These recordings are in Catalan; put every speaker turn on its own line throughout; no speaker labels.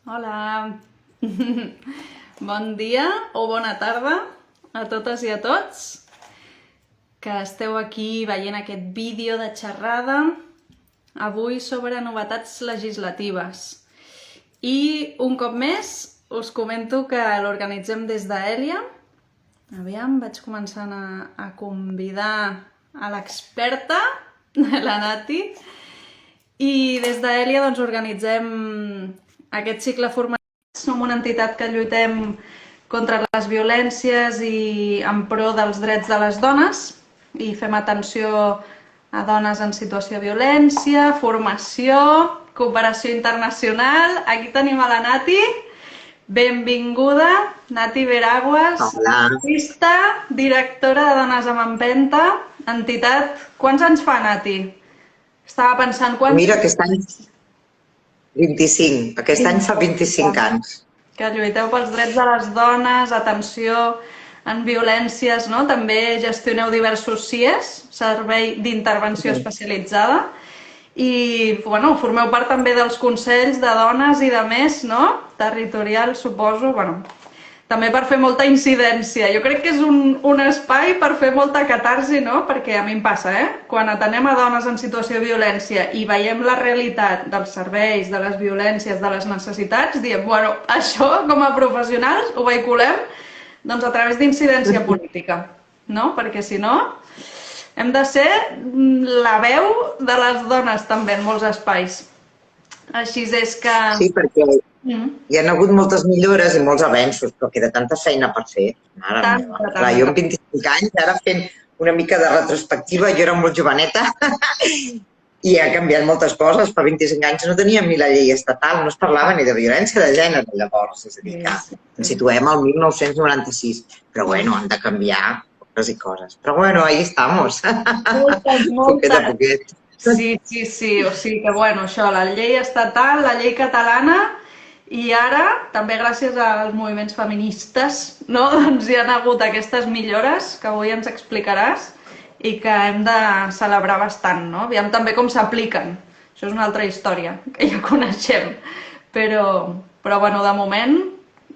Hola! Bon dia o bona tarda a totes i a tots que esteu aquí veient aquest vídeo de xerrada avui sobre novetats legislatives. I un cop més us comento que l'organitzem des d'Èlia. Aviam, vaig començant a convidar a l'experta, la Nati, i des d'Èlia doncs, organitzem aquest cicle formatiu. Som una entitat que lluitem contra les violències i en pro dels drets de les dones i fem atenció a dones en situació de violència, formació, cooperació internacional. Aquí tenim a la Nati. Benvinguda, Nati Veraguas, artista, directora de Dones amb Empenta, entitat. Quants anys fa, Nati? Estava pensant quants...
Mira, aquest any 25. Aquest any fa 25 anys.
Que lluiteu pels drets de les dones, atenció en violències, no? També gestioneu diversos CIES, Servei d'Intervenció Especialitzada, i bueno, formeu part també dels consells de dones i de més, no? Territorial, suposo, bueno... També per fer molta incidència. Jo crec que és un espai per fer molta catarsi, no? Perquè a mi em passa, Quan atenem a dones en situació de violència i veiem la realitat dels serveis, de les violències, de les necessitats, diem, bueno, això com a professionals ho vehiculem doncs a través d'incidència política, no? Perquè si no, hem de ser la veu de les dones també en molts espais. Així és que...
Sí, perquè hi ha hagut moltes millores i molts avenços, però queda tanta feina per fer. Mare meva. Clar, jo amb 25 anys, ara fent una mica de retrospectiva, jo era molt joveneta i ha canviat moltes coses. Fa 25 anys no teníem ni la llei estatal, no es parlava ni de violència de gènere llavors. És a dir, que ens situem al 1996. Però bueno, han de canviar coses i coses. Però bueno, ahí estamos.
Moltes.
Poquet a poquet.
Sí. O sigui que, bueno, això, la llei estatal, la llei catalana, i ara, també gràcies als moviments feministes, no? Doncs hi ha hagut aquestes millores que avui ens explicaràs i que hem de celebrar bastant, no? Aviam també com s'apliquen. Això és una altra història, que ja coneixem. Però bueno, de moment,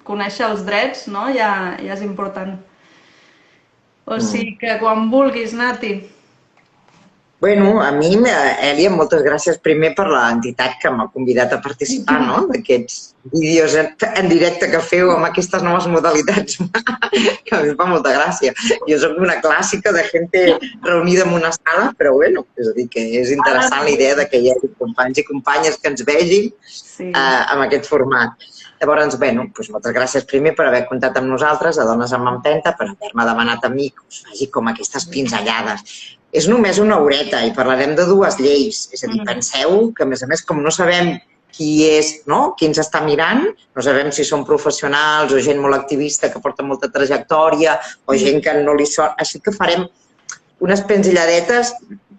conèixer els drets, no? Ja és important. O sigui que quan vulguis, Nati.
Bueno, a mi, Èlia, moltes gràcies primer per l'entitat que m'ha convidat a participar, no?, d'aquests vídeos en directe que feu amb aquestes noves modalitats, que a mi em fa molta gràcia. Jo soc una clàssica de gent reunida en una sala, però bueno, és a dir, que és interessant la idea de que hi hagi companys i companyes que ens vegin amb aquest format. Llavors, bueno, doncs moltes gràcies primer per haver comptat amb nosaltres, a Dones amb Empenta, per haver-me demanat a mi que us faci com aquestes pinzellades. És només una horeta i parlarem de dues lleis. És a dir, penseu que, a més, com no sabem qui és, no?, qui ens està mirant, no sabem si són professionals o gent molt activista que porta molta trajectòria o gent que no li sona. Així que farem unes pinzelladetes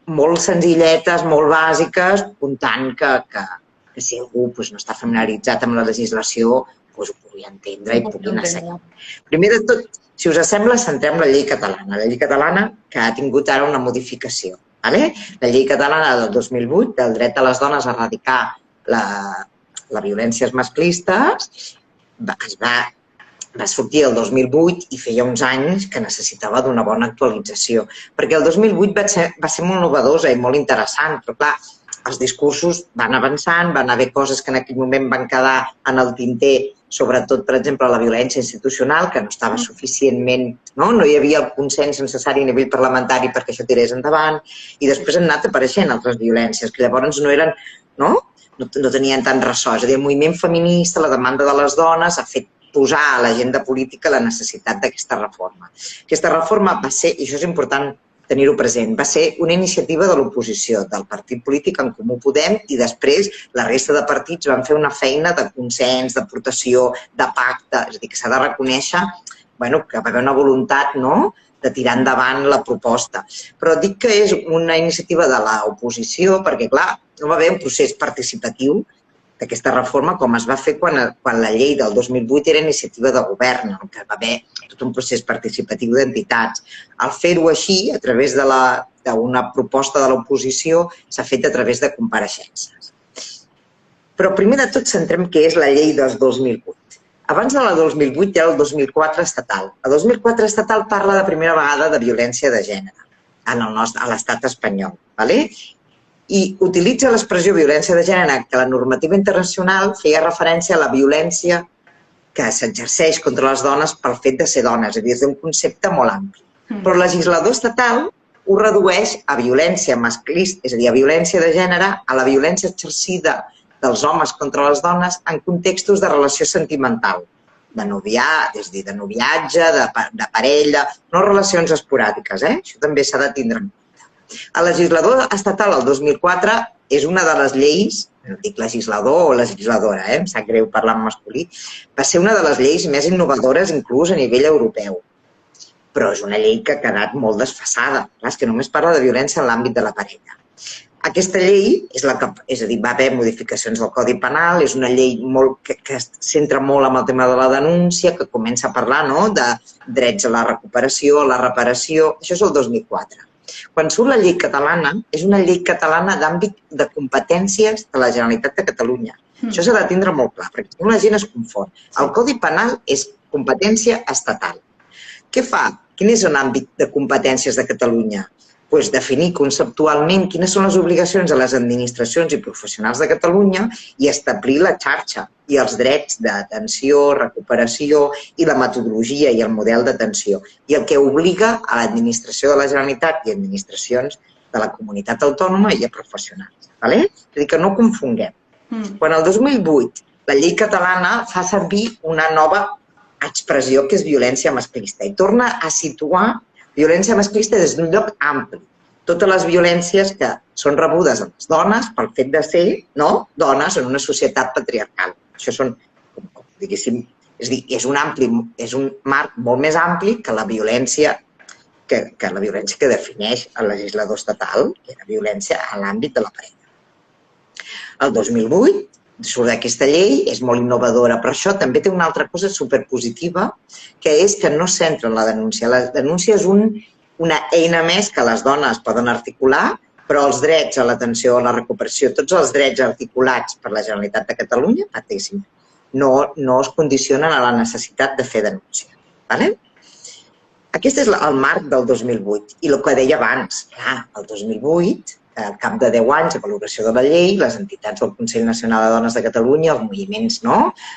molt senzilletes, molt bàsiques, comptant que si algú no està familiaritzat amb la legislació ho pugui entendre i pugui anar seguint. Primer de tot, si us sembla, centrem la llei catalana. La llei catalana que ha tingut ara una modificació. La llei catalana del 2008, del dret de les dones a erradicar les violències masclistes, va sortir el 2008 i feia uns anys que necessitava d'una bona actualització. Perquè el 2008 va ser molt novedosa i molt interessant, però clar, els discursos van avançant, van haver coses que en aquell moment van quedar en el tinter, sobretot, per exemple, la violència institucional, que no estava suficientment, no hi havia el consens necessari a nivell parlamentari perquè això tirés endavant, i després han anat apareixent altres violències, que llavors no eren, no tenien tant ressò. És a dir, el moviment feminista, la demanda de les dones, ha fet posar a l'agenda política la necessitat d'aquesta reforma. Aquesta reforma va ser, i això és important tenir-ho present, va ser una iniciativa de l'oposició, del partit polític En Comú Podem, i després la resta de partits van fer una feina de consens, d'aportació, de pacte, és a dir, que s'ha de reconèixer que va haver una voluntat de tirar endavant la proposta. Però dic que és una iniciativa de l'oposició perquè, clar, no va haver un procés participatiu d'aquesta reforma com es va fer quan la llei del 2008 era iniciativa de govern, que va haver tot un procés participatiu d'entitats. Al fer-ho així, a través d'una proposta de l'oposició, s'ha fet a través de compareixences. Però primer de tot centrem què és la llei del 2008. Abans de la 2008 hi ha el 2004 estatal. El 2004 estatal parla de primera vegada de violència de gènere a l'estat espanyol. I utilitza l'expressió violència de gènere, que la normativa internacional feia referència a la violència que s'exerceix contra les dones pel fet de ser dones, és a dir, és un concepte molt ampli. Però el legislador estatal ho redueix a violència masclista, és a dir, a violència de gènere, a la violència exercida dels homes contra les dones en contextos de relació sentimental, de noviatge, de parella, no relacions esporàdiques, això també s'ha de tindre en compte. El legislador estatal, el 2004, és una de les lleis, no dic legislador o legisladora, em sap greu parlar en masculí, va ser una de les lleis més innovadores inclús a nivell europeu. Però és una llei que ha quedat molt desfasada. És que només parla de violència en l'àmbit de la parella. Aquesta llei, és a dir, va haver modificacions del Codi Penal, és una llei que es centra molt en el tema de la denúncia, que comença a parlar de drets a la recuperació, a la reparació, això és el 2004. Quan surt la llei catalana, és una llei catalana d'àmbit de competències de la Generalitat de Catalunya. Això s'ha de tindre molt clar, perquè si no la gent es confon. El Codi Penal és competència estatal. Què fa? Quin és l'àmbit de competències de Catalunya? Doncs definir conceptualment quines són les obligacions de les administracions i professionals de Catalunya i establir la xarxa i els drets d'atenció, recuperació i la metodologia i el model d'atenció. I el que obliga a l'administració de la Generalitat i administracions de la comunitat autònoma i a professionals. És a dir, que no confonguem. Quan el 2008 la llei catalana fa servir una nova expressió que és violència masclista i torna a situar violència masclista des d'un lloc ampli. Totes les violències que són rebudes a les dones pel fet de ser dones en una societat patriarcal. Això són, diguéssim, és un marc molt més ampli que la violència que defineix el legislador estatal, que era violència a l'àmbit de la parella. El 2008 surt aquesta llei, és molt innovadora, però això també té una altra cosa superpositiva, que és que no centra en la denúncia. La denúncia és una eina més que les dones poden articular, però els drets a l'atenció, a la recuperació, tots els drets articulats per la Generalitat de Catalunya, no es condicionen a la necessitat de fer denúncia. Aquest és el marc del 2008. I el que deia abans, el 2008, al cap de 10 anys de valoració de la llei, les entitats del Consell Nacional de Dones de Catalunya, els moviments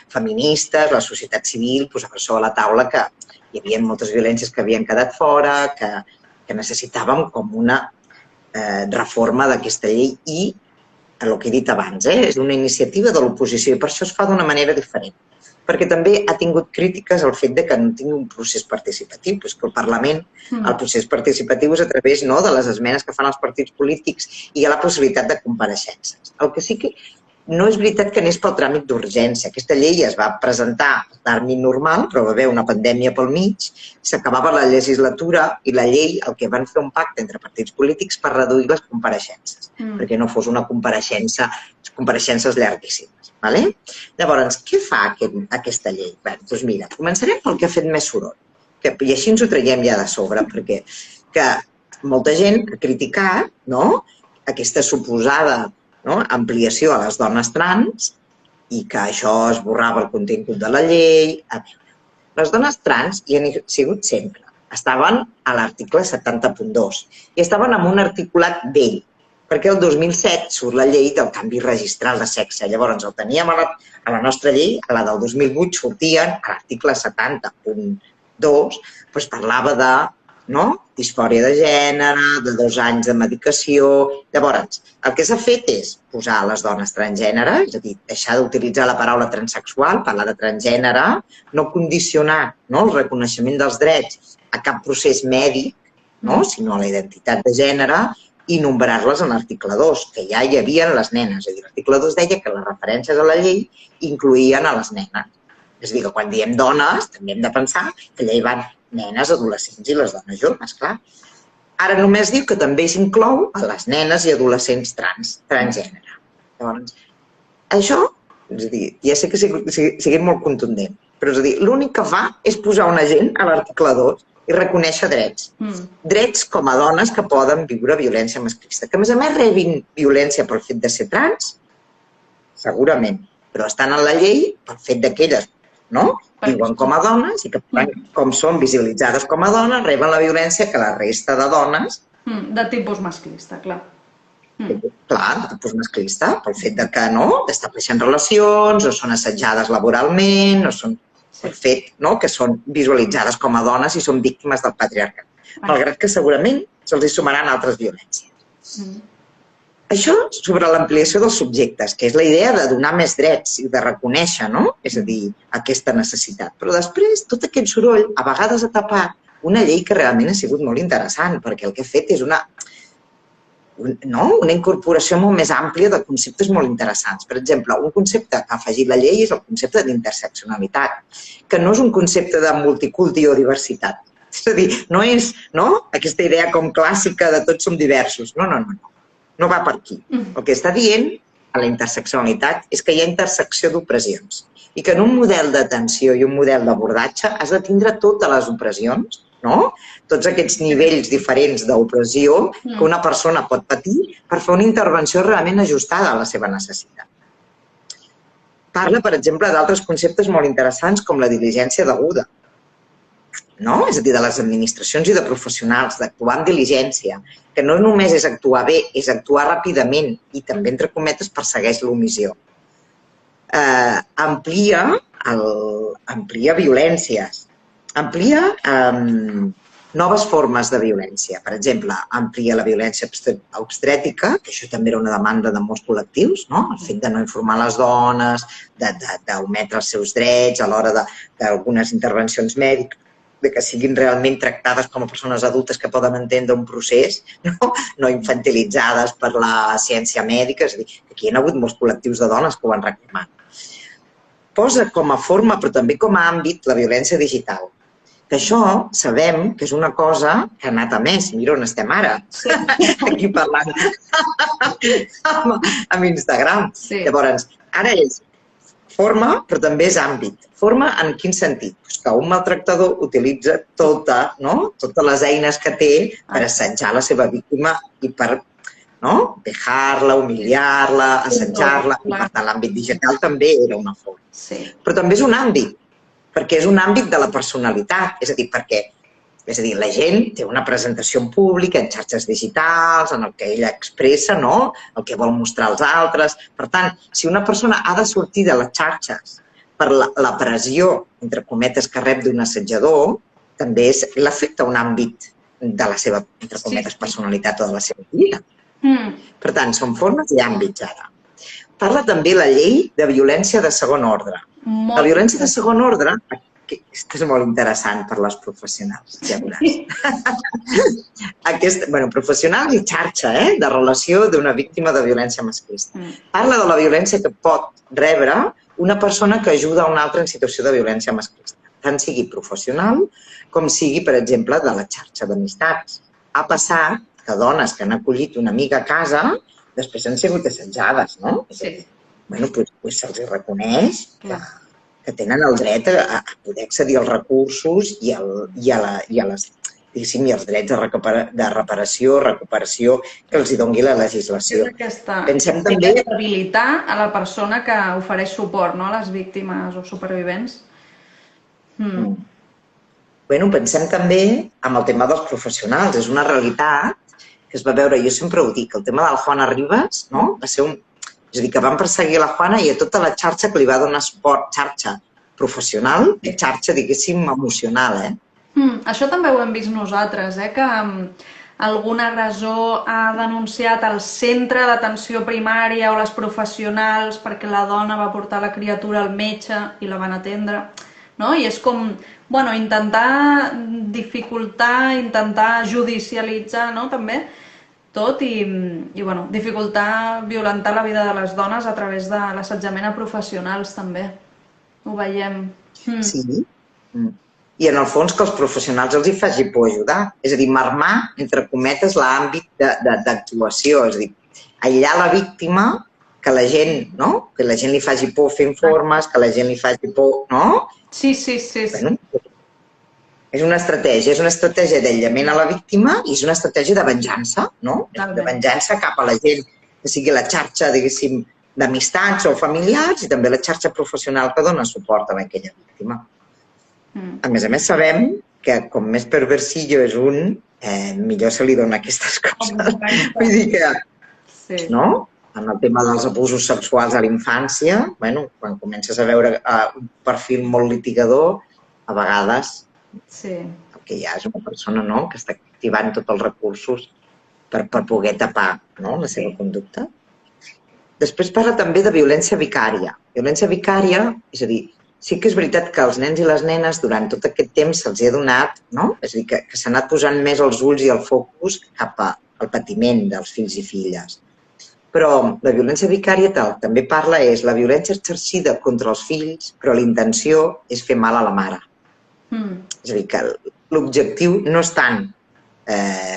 feministes, la societat civil, posaven sobre la taula que hi havia moltes violències que havien quedat fora, que necessitàvem com una reforma d'aquesta llei i, el que he dit abans, és una iniciativa de l'oposició i per això es fa d'una manera diferent. Perquè també ha tingut crítiques al fet que no tingui un procés participatiu, que el Parlament, el procés participatiu és a través de les esmenes que fan els partits polítics i hi ha la possibilitat de compareixences. El que sí que no és veritat que anés pel tràmit d'urgència. Aquesta llei es va presentar en tràmit normal, però va haver una pandèmia pel mig, s'acabava la legislatura i la llei, el que van fer un pacte entre partits polítics per reduir les compareixences, perquè no fos una compareixences llarguíssimes. Llavors, què fa aquesta llei? Doncs mira, començarem pel que ha fet més soroll, i així ens ho traiem ja de sobre, perquè molta gent ha criticat aquesta suposada ampliació a les dones trans i que això esborrava el contingut de la llei. Les dones trans hi han sigut sempre. Estaven a l'article 70.2 i estaven en un articulat vell, perquè el 2007 surt la llei del canvi registral de sexe. Llavors el teníem a la nostra llei, a la del 2008 sortien a l'article 70.2, parlava de disfòria de gènere, de 2 anys de medicació. Llavors, el que s'ha fet és posar les dones transgènere, és a dir, deixar d'utilitzar la paraula transsexual, parlar de transgènere, no condicionar el reconeixement dels drets a cap procés mèdic, sinó a la identitat de gènere, i nombrar-les en l'article 2, que ja hi havia les nenes. És a dir, l'article 2 deia que les referències a la llei incloïen a les nenes. És a dir, que quan diem dones, també hem de pensar que allà hi van nenes, adolescents i les dones joves, clar. Ara només diu que també s'inclou a les nenes i adolescents transgènere. Llavors, això, és a dir, ja sé que sigui molt contundent, però és a dir, l'únic que fa és posar un agent a l'article 2 i reconèixer drets. Drets com a dones que poden viure violència masclista. Que, a més rebin violència pel fet de ser trans segurament, però estan en la llei pel fet que elles, no?, viuen com a dones i que, com són visibilitzades com a dones, reben la violència que la resta de dones...
De tipus masclista, clar.
Clar, de tipus masclista, pel fet que no, estableixen relacions, o són assetjades laboralment, o són pel fet que són visualitzades com a dones i són víctimes del patriarcat. Malgrat que segurament se'ls hi sumaran altres violències. Això sobre l'ampliació dels subjectes, que és la idea de donar més drets i de reconèixer, no?, és a dir, aquesta necessitat. Però després, tot aquest soroll, a vegades ha tapat una llei que realment ha sigut molt interessant, perquè el que ha fet és una incorporació molt més àmplia de conceptes molt interessants. Per exemple, un concepte que ha afegit la llei és el concepte d'interseccionalitat, que no és un concepte de multiculti o diversitat. És a dir, no és aquesta idea com clàssica de tots som diversos. No. No va per aquí. El que està dient a la interseccionalitat és que hi ha intersecció d'opressions i que en un model d'atenció i un model d'abordatge has de tindre totes les opressions, tots aquests nivells diferents d'opressió que una persona pot patir per fer una intervenció realment ajustada a la seva necessitat. Parla, per exemple, d'altres conceptes molt interessants com la diligència deguda, és a dir, de les administracions i de professionals, d'actuar amb diligència, que no només és actuar bé, és actuar ràpidament i també, entre cometes, persegueix l'omissió. Amplia violències, amplia noves formes de violència. Per exemple, amplia la violència obstètrica, que això també era una demanda de molts col·lectius, el fet de no informar les dones, d'ometre els seus drets a l'hora d'algunes intervencions mèdiques, que siguin realment tractades com a persones adultes que poden entendre un procés, no infantilitzades per la ciència mèdica. És a dir, aquí hi ha hagut molts col·lectius de dones que ho han reclamat. Posa com a forma, però també com a àmbit, la violència digital. Que això sabem que és una cosa que ha anat a més. Mira on estem ara, aquí parlant amb Instagram. Llavors, ara és forma, però també és àmbit. Forma en quin sentit? Que un maltractador utilitza totes les eines que té per assetjar la seva víctima i per vejar-la, humiliar-la, assetjar-la. Per tant, l'àmbit digital també era una forma. Però també és un àmbit, perquè és un àmbit de la personalitat. És a dir, la gent té una presentació en públic, en xarxes digitals, en el que ella expressa, el que vol mostrar als altres. Per tant, si una persona ha de sortir de les xarxes per la pressió, entre cometes, que rep d'un assetjador, també l'afecta un àmbit de la seva, entre cometes, personalitat o de la seva vida. Per tant, són formes i àmbits ara. Parla també la llei de violència de segon ordre. La violència de segon ordre, aquesta és molt interessant per les professionals, ja veuràs. Professionals i xarxa de relació d'una víctima de violència masclista. Parla de la violència que pot rebre una persona que ajuda a una altra en situació de violència masclista, tant sigui professional com sigui, per exemple, de la xarxa d'amistats. Ha passat que dones que han acollit una amiga a casa després han sigut assetjades, no? Doncs se'ls reconeix que tenen el dret a poder accedir als recursos i els drets de reparació, recuperació que els doni la legislació.
Pensem també en habilitar a la persona que ofereix suport a les víctimes o supervivents.
Pensem també en el tema dels professionals. És una realitat que es va veure, jo sempre ho dic, el tema de la Juana Rivas va ser és a dir, que van perseguir la Juana i a tota la xarxa que li va donar suport, xarxa professional i xarxa, diguéssim, emocional.
Això també ho hem vist nosaltres, que algun agressor ha denunciat el centre d'atenció primària o les professionals perquè la dona va portar la criatura al metge i la van atendre. I és com intentar dificultar, intentar judicialitzar també tot i dificultar, violentar la vida de les dones a través de l'assetjament a professionals també. Ho veiem.
Sí. I en el fons que els professionals els hi faci por ajudar. És a dir, marmar, entre cometes, l'àmbit d'actuació. És a dir, aïllar la víctima, que la gent li faci por fer informes, que la gent li faci por,
Sí.
És una estratègia d'aïllament a la víctima i és una estratègia de venjança, de venjança cap a la gent, que sigui la xarxa, diguéssim, d'amistats o familiars i també la xarxa professional que dona suport a aquella víctima. A més, sabem que com més perversillo és un, millor se li dona aquestes coses. Vull dir que, no? En el tema dels abusos sexuals a la infància, quan comences a veure un perfil molt litigador, a vegades el que hi ha és una persona que està activant tots els recursos per poder tapar la seva conducta. Després parla també de violència vicària. Violència vicària, és a dir, sí que és veritat que als nens i les nenes durant tot aquest temps se'ls ha donat, és a dir, que s'ha anat posant més els ulls i el focus cap al patiment dels fills i filles. Però la violència vicària també parla és la violència exercida contra els fills, però la intenció és fer mal a la mare. És a dir, que l'objectiu no és tant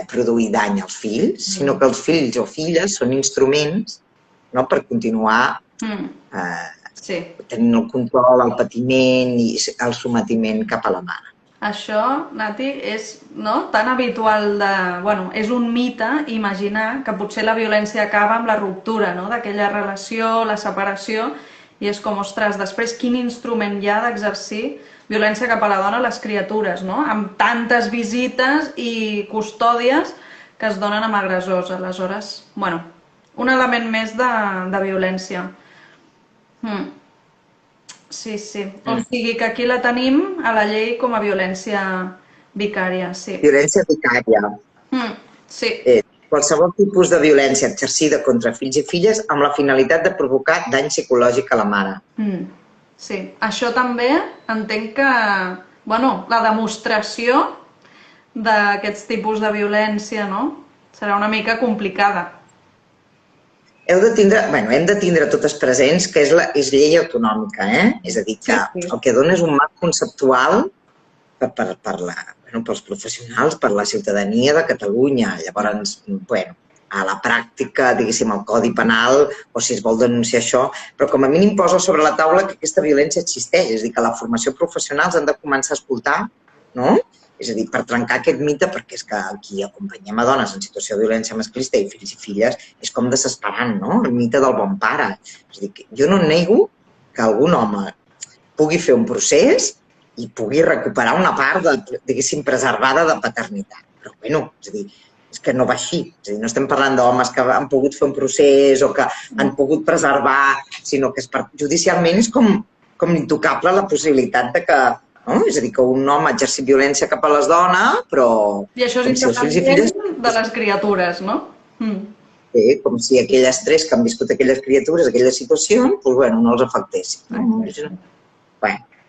produir dany als fills, sinó que els fills o filles són instruments per continuar tenint el control, el patiment i el sometiment cap a la mare.
Això, Nati, és tan habitual és un mite imaginar que potser la violència acaba amb la ruptura d'aquella relació, la separació, i és com, ostres, després quin instrument hi ha d'exercir violència cap a la dona a les criatures, amb tantes visites i custòdies que es donen amb agressors. Aleshores, un element més de violència. Sí. O sigui que aquí la tenim a la llei com a violència vicària, sí.
Violència vicària.
Sí.
Qualsevol tipus de violència exercida contra fills i filles amb la finalitat de provocar dany psicològic a la mare.
Sí. Això també entenc que, la demostració d'aquests tipus de violència, serà una mica complicada.
Hem de tindre totes presents que és llei autonòmica, és a dir, que el que dona és un marc conceptual pels professionals, per la ciutadania de Catalunya. Llavors, a la pràctica, diguéssim, el Codi Penal, o si es vol denunciar això, però com a mínim posa sobre la taula que aquesta violència existeix, és a dir, que la formació professional han de començar a escoltar, és a dir, per trencar aquest mite, perquè és que aquí acompanyem a dones en situació de violència masclista i fills i filles, és com desesperant, el mite del bon pare. És a dir, jo no nego que algun home pugui fer un procés i pugui recuperar una part, diguéssim, preservada de paternitat. Però, és a dir, és que no va així. És a dir, no estem parlant d'homes que han pogut fer un procés o que han pogut preservar, sinó que judicialment és com intocable la possibilitat de que és a dir, que un home exercit violència cap a les dones, però...
I això és independent de les criatures, no?
Sí, com si aquelles tres que han viscut aquelles criatures, aquelles situacions, no els afectessin.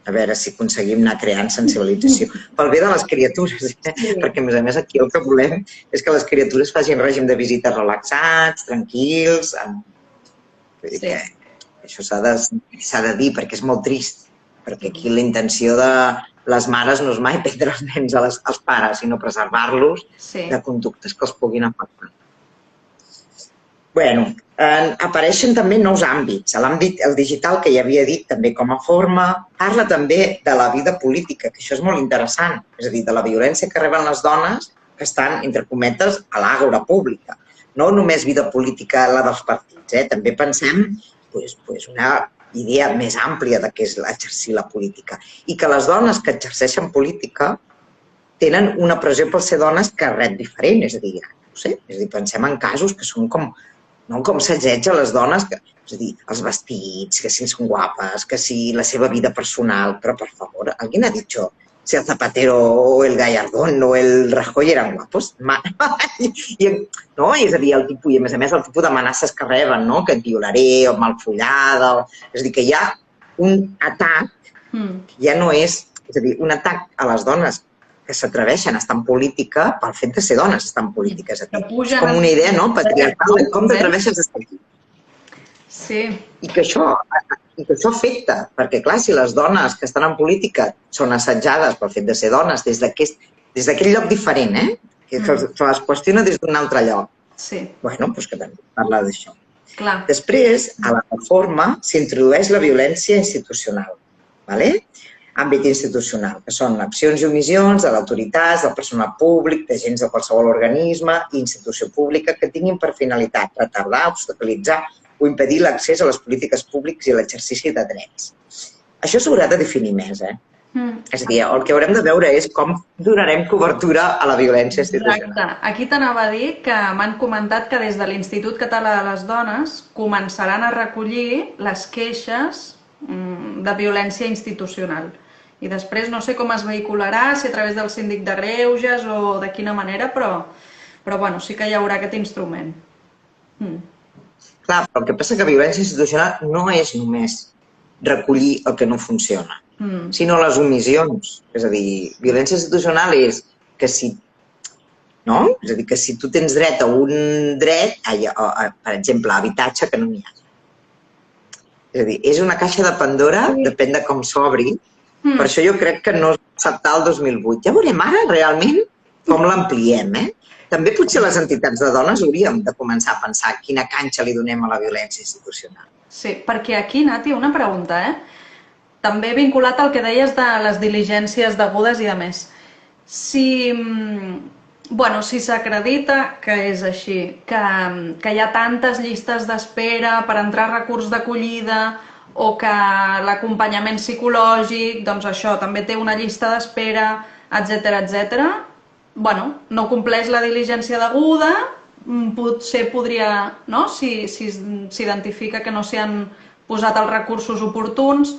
A veure si aconseguim anar creant sensibilització. Pel bé de les criatures, perquè a més aquí el que volem és que les criatures facin règim de visites relaxats, tranquils... Això s'ha de dir perquè és molt trist. Perquè aquí la intenció de les mares no és mai prendre els nens als pares, sinó preservar-los de conductes que els puguin afectar. Apareixen també nous àmbits. L'àmbit digital, que ja havia dit també com a forma, parla també de la vida política, que això és molt interessant. És a dir, de la violència que reben les dones que estan, entre cometes, a l'àgora pública. No només vida política la dels partits, també pensem una idea més àmplia de què és exercir la política. I que les dones que exerceixen política tenen una pressió per ser dones que ret diferent. És a dir, pensem en casos que són com s'assetja les dones, és a dir, els vestits, que si són guapes, que si la seva vida personal, però per favor, alguien ha dicho si el Zapatero o el Gallardón o el Rajoy eren guapos? És a dir, i a més el tipus d'amenaces que reben, que et violaré o malfollada, és a dir, que hi ha un atac, ja no és a dir, un atac a les dones que s'atreveixen a estar en política pel fet de ser dones estar en política. És com una idea patriarcal de com t'atreveixes a estar aquí.
Sí.
I que això afecta, perquè clar, si les dones que estan en política són assetjades pel fet de ser dones des d'aquell lloc diferent, que se les qüestiona des d'un altre lloc, doncs que també parla d'això. Després, a la reforma, s'introdueix la violència institucional, àmbit institucional, que són accions i omissions de l'autoritat, del personal públic, d'agents de qualsevol organisme i institució pública que tinguin per finalitat retardar, obstaculitzar o impedir l'accés a les polítiques públiques i l'exercici de drets. Això s'haurà de definir més, És a dir, el que haurem de veure és com donarem cobertura a la violència institucional.
Exacte. Aquí t'anava a dir que m'han comentat que des de l'Institut Català de les Dones començaran a recollir les queixes de violència institucional. I després no sé com es vehicularà, si a través del síndic de greuges o de quina manera, però bueno, sí que hi haurà aquest instrument.
Clar, però el que passa que violència institucional no és només recollir el que no funciona, sinó les omissions. És a dir, violència institucional és que si, no? És a dir, que si tu tens dret a un dret, per exemple, a habitatge, que no n'hi ha. És a dir, és una caixa de Pandora, depèn de com s'obri. Per això jo crec que no es va acceptar el 2008. Ja veurem ara realment com l'ampliem, També potser les entitats de dones hauríem de començar a pensar quina canxa li donem a la violència institucional.
Sí, perquè aquí, Nati, una pregunta, també vinculat al que deies de les diligències degudes i de més. Si s'acredita que és així, que hi ha tantes llistes d'espera per entrar a recurs d'acollida o que l'acompanyament psicològic, doncs això, també té una llista d'espera, etc. No compleix la diligència deguda, potser podria, no? Si s'identifica que no s'hi han posat els recursos oportuns,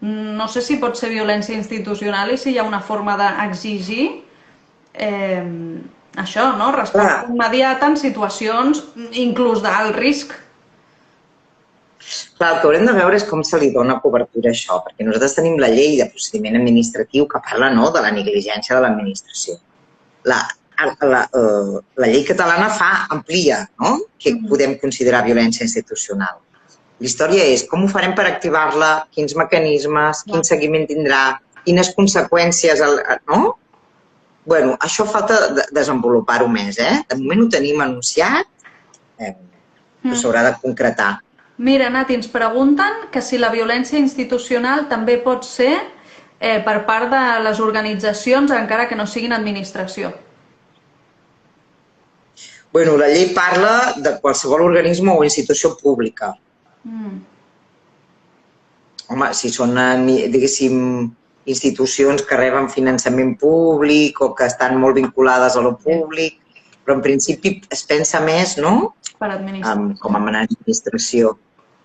no sé si pot ser violència institucional i si hi ha una forma d'exigir això, no? Resposta immediata en situacions inclús d'alt risc.
Clar, el que haurem de veure és com se li dona cobertura a això, perquè nosaltres tenim la llei de procediment administratiu que parla de la negligència de l'administració. La llei catalana amplia què podem considerar violència institucional. La història és com ho farem per activar-la, quins mecanismes, quin seguiment tindrà, quines conseqüències, no? Bé, això falta desenvolupar-ho més, De moment ho tenim anunciat, però s'haurà de concretar.
Mira, Nati, ens pregunten que si la violència institucional també pot ser per part de les organitzacions, encara que no siguin administració.
Bé, la llei parla de qualsevol organisme o institució pública. Home, si són, diguéssim, institucions que reben finançament públic o que estan molt vinculades a lo públic, però en principi es pensa més, no?, com a administració.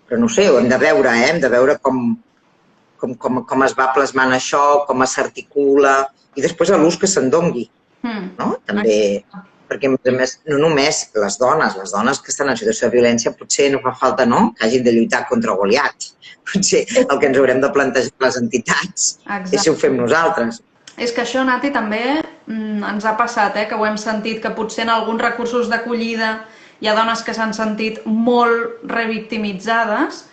Però no sé, ho hem de veure, hem de veure com es va plasmant això, com s'articula i després l'ús que se'n dongui, no? També, perquè a més no només les dones que estan en situació de violència potser no fa falta, que hagin de lluitar contra Goliat. Potser el que ens haurem de plantejar les entitats és si ho fem nosaltres.
És que això, Nati, també ens ha passat, que ho hem sentit, que potser en alguns recursos d'acollida hi ha dones que s'han sentit molt revictimitzades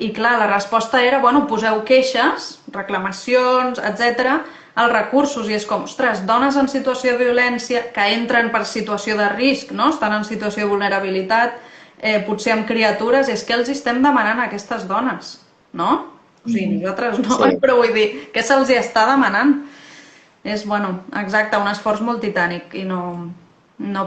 i, clar, la resposta era, poseu queixes, reclamacions, etc., als recursos, i és com, ostres, dones en situació de violència que entren per situació de risc, no? Estan en situació de vulnerabilitat, potser amb criatures, és que els estem demanant a aquestes dones, no? O sigui, nosaltres no, però vull dir, què se'ls està demanant? És, exacte, un esforç molt titànic i no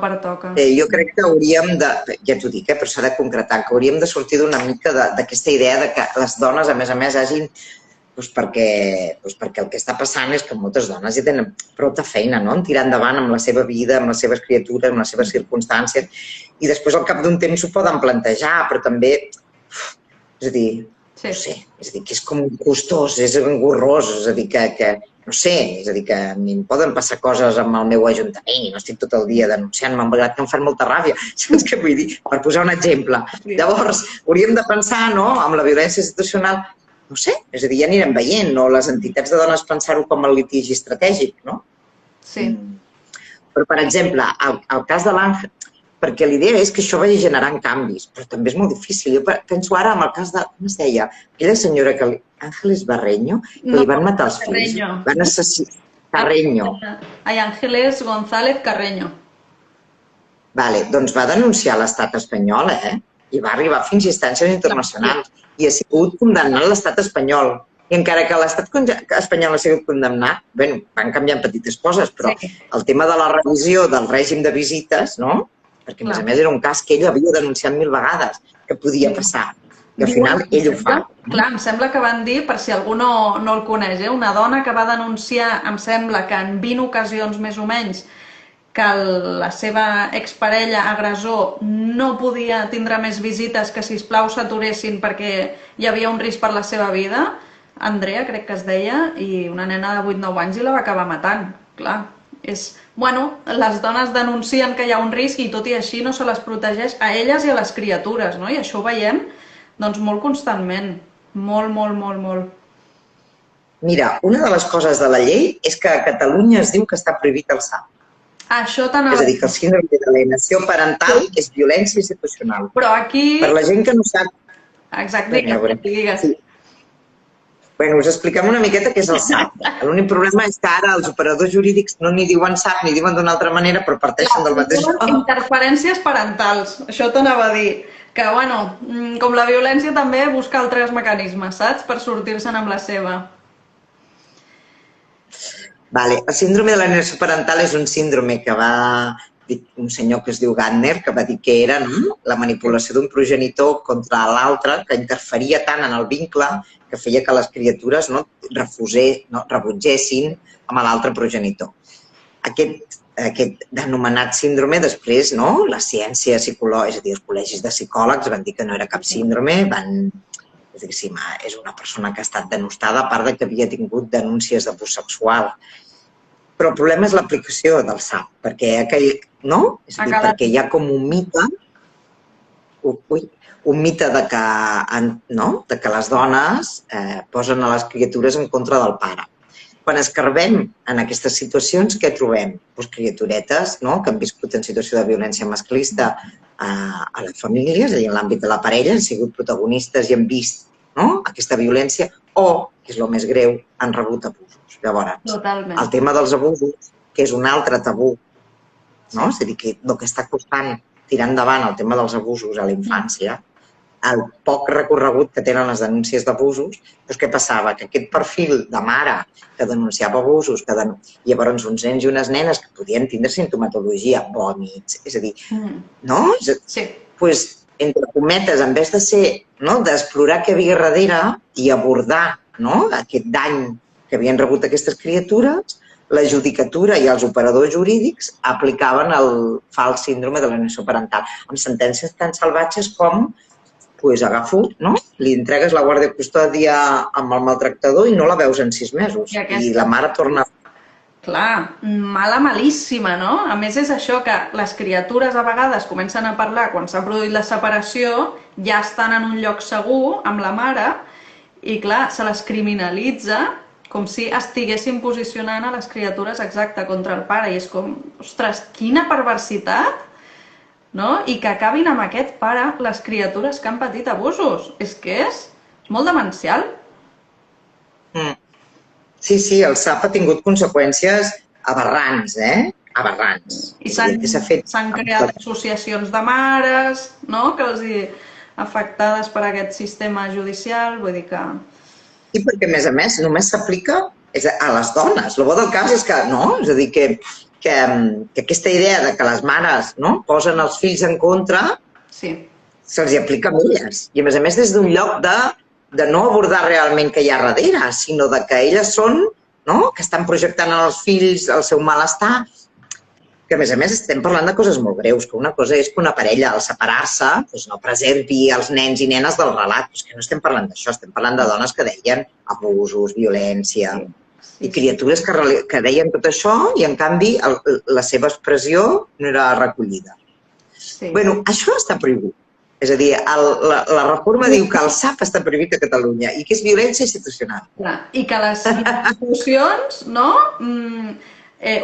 pertoca.
Jo crec que hauríem de, ja t'ho dic, però s'ha de concretar, que hauríem de sortir d'una mica d'aquesta idea de que les dones, a més, hagin perquè el que està passant és que moltes dones ja tenen prou de feina, en tirar endavant amb la seva vida, amb les seves criatures, amb les seves circumstàncies, i després al cap d'un temps s'ho poden plantejar, però també, és a dir, no sé, és a dir, que és com costós, és engorrós, és a dir, que no sé, és a dir, que a mi em poden passar coses amb el meu ajuntament i no estic tot el dia denunciant-me, malgrat que em fan molta ràbia, saps què vull dir? Per posar un exemple. Llavors, hauríem de pensar, amb la violència institucional, no sé, és a dir, ja anirem veient, les entitats de dones pensar-ho com el litigi estratègic, no?
Sí.
Però, per exemple, el cas de l'Àngel, perquè l'idea és que això vagi generant canvis, però també és molt difícil. Jo penso ara en el cas de, com es deia, aquella senyora que, Ángeles Barreño, que li van matar els fills. Van assassinar. Carreño.
Ai, Ángeles González Carreño.
Vale, doncs va denunciar l'estat espanyol, i va arribar fins a instàncies internacionals i ha sigut condemnat l'estat espanyol. I encara que l'estat espanyol ha sigut condemnat, van canviant petites coses, però el tema de la revisió del règim de visites, no? perquè a més era un cas que ell havia denunciat 1000 vegades, que podia passar, i al final ell ho fa.
Clar, em sembla que van dir, per si algú no el coneix, una dona que va denunciar, em sembla que en 20 ocasions més o menys, que la seva exparella agressor no podia tindre més visites, que sisplau s'aturessin perquè hi havia un risc per la seva vida, Andrea crec que es deia, i una nena de 8-9 anys i la va acabar matant. Clar, les dones denuncien que hi ha un risc i tot i així no se les protegeix a elles i a les criatures, no? I això ho veiem doncs molt constantment, molt, molt, molt, molt.
Mira, una de les coses de la llei és que a Catalunya es diu que està prohibit el SAP.
Això t'anava...
És a dir, que el síndrome d'alienació parental és violència institucional.
Però aquí...
Per la gent que no sap...
Exacte, digues.
Sí. Bueno, us expliquem una miqueta què és el SAP. L'únic problema és que ara els operadors jurídics no ni diuen SAP ni diuen d'una altra manera, però parteixen del mateix...
Interferències parentals, això t'anava a dir. Que, com la violència també busca altres mecanismes, saps? Per sortir-se'n amb la seva.
Vale. El síndrome de l'alienació parental és un síndrome que va dir un senyor que es diu Gardner, que va dir que era la manipulació d'un progenitor contra l'altre, que interferia tant en el vincle que feia que les criatures rebutgessin amb l'altre progenitor. Aquest denomenat síndrome, després, la ciència psicològica, és a dir, els col·legis de psicòlegs van dir que no era cap síndrome, és una persona que ha estat denostada, a part que havia tingut denúncies d'abús sexual. Però el problema és l'aplicació del SAP, perquè perquè hi ha com un mite, de que les dones posen a les criatures en contra del pare. Quan escarbem en aquestes situacions, què trobem? Criaturetes que han viscut en situació de violència masclista a les famílies, és a dir, en l'àmbit de la parella, han sigut protagonistes i han vist aquesta violència o, que és el més greu, han rebut abusos. Llavors, el tema dels abusos, que és un altre tabú, és a dir, que el que està costant tirar endavant el tema dels abusos a la infància, el poc recorregut que tenen les denúncies d'abusos, doncs què passava? Que aquest perfil de mare que denunciava abusos, llavors uns nens i unes nenes que podien tindre sintomatologia, vòmits, és a dir, doncs, entre cometes, en vez de ser, d'explorar què hi havia darrere i abordar aquest dany que havien rebut aquestes criatures, la judicatura i els operadors jurídics aplicaven el fals síndrome de l'alienació parental, amb sentències tan salvatges com agafo, li entregues la guàrdia custòdia amb el maltractador i no la veus en 6 mesos. I la mare torna...
Clar, mala malíssima, no? A més és això que les criatures a vegades comencen a parlar quan s'ha produït la separació, ja estan en un lloc segur amb la mare i clar, se les criminalitza com si estiguessin posicionant a les criatures exacte contra el pare i és com, ostres, quina perversitat! I que acabin amb aquest pare les criatures que han patit abusos. És que és molt demencial.
Sí, el SAP ha tingut conseqüències aberrants, aberrants.
I s'han creat associacions de mares, que els afectades per aquest sistema judicial, vull dir que...
Sí, perquè a més només s'aplica a les dones. El bo del cas és que és a dir, que aquesta idea de que les mares posen els fills en contra se'ls aplica a elles. I a més des d'un lloc de no abordar realment què hi ha darrere, sinó que elles són, que estan projectant als fills el seu malestar, que a més estem parlant de coses molt greus, que una cosa és que una parella al separar-se no preservi els nens i nenes del relat, però és que no estem parlant d'això, estem parlant de dones que deien abusos, violència... I criatures que deien tot això i, en canvi, la seva expressió no era recollida. Bé, això està prohibit. És a dir, la reforma diu que el SAP està prohibit a Catalunya i que és violència institucional.
I que les institucions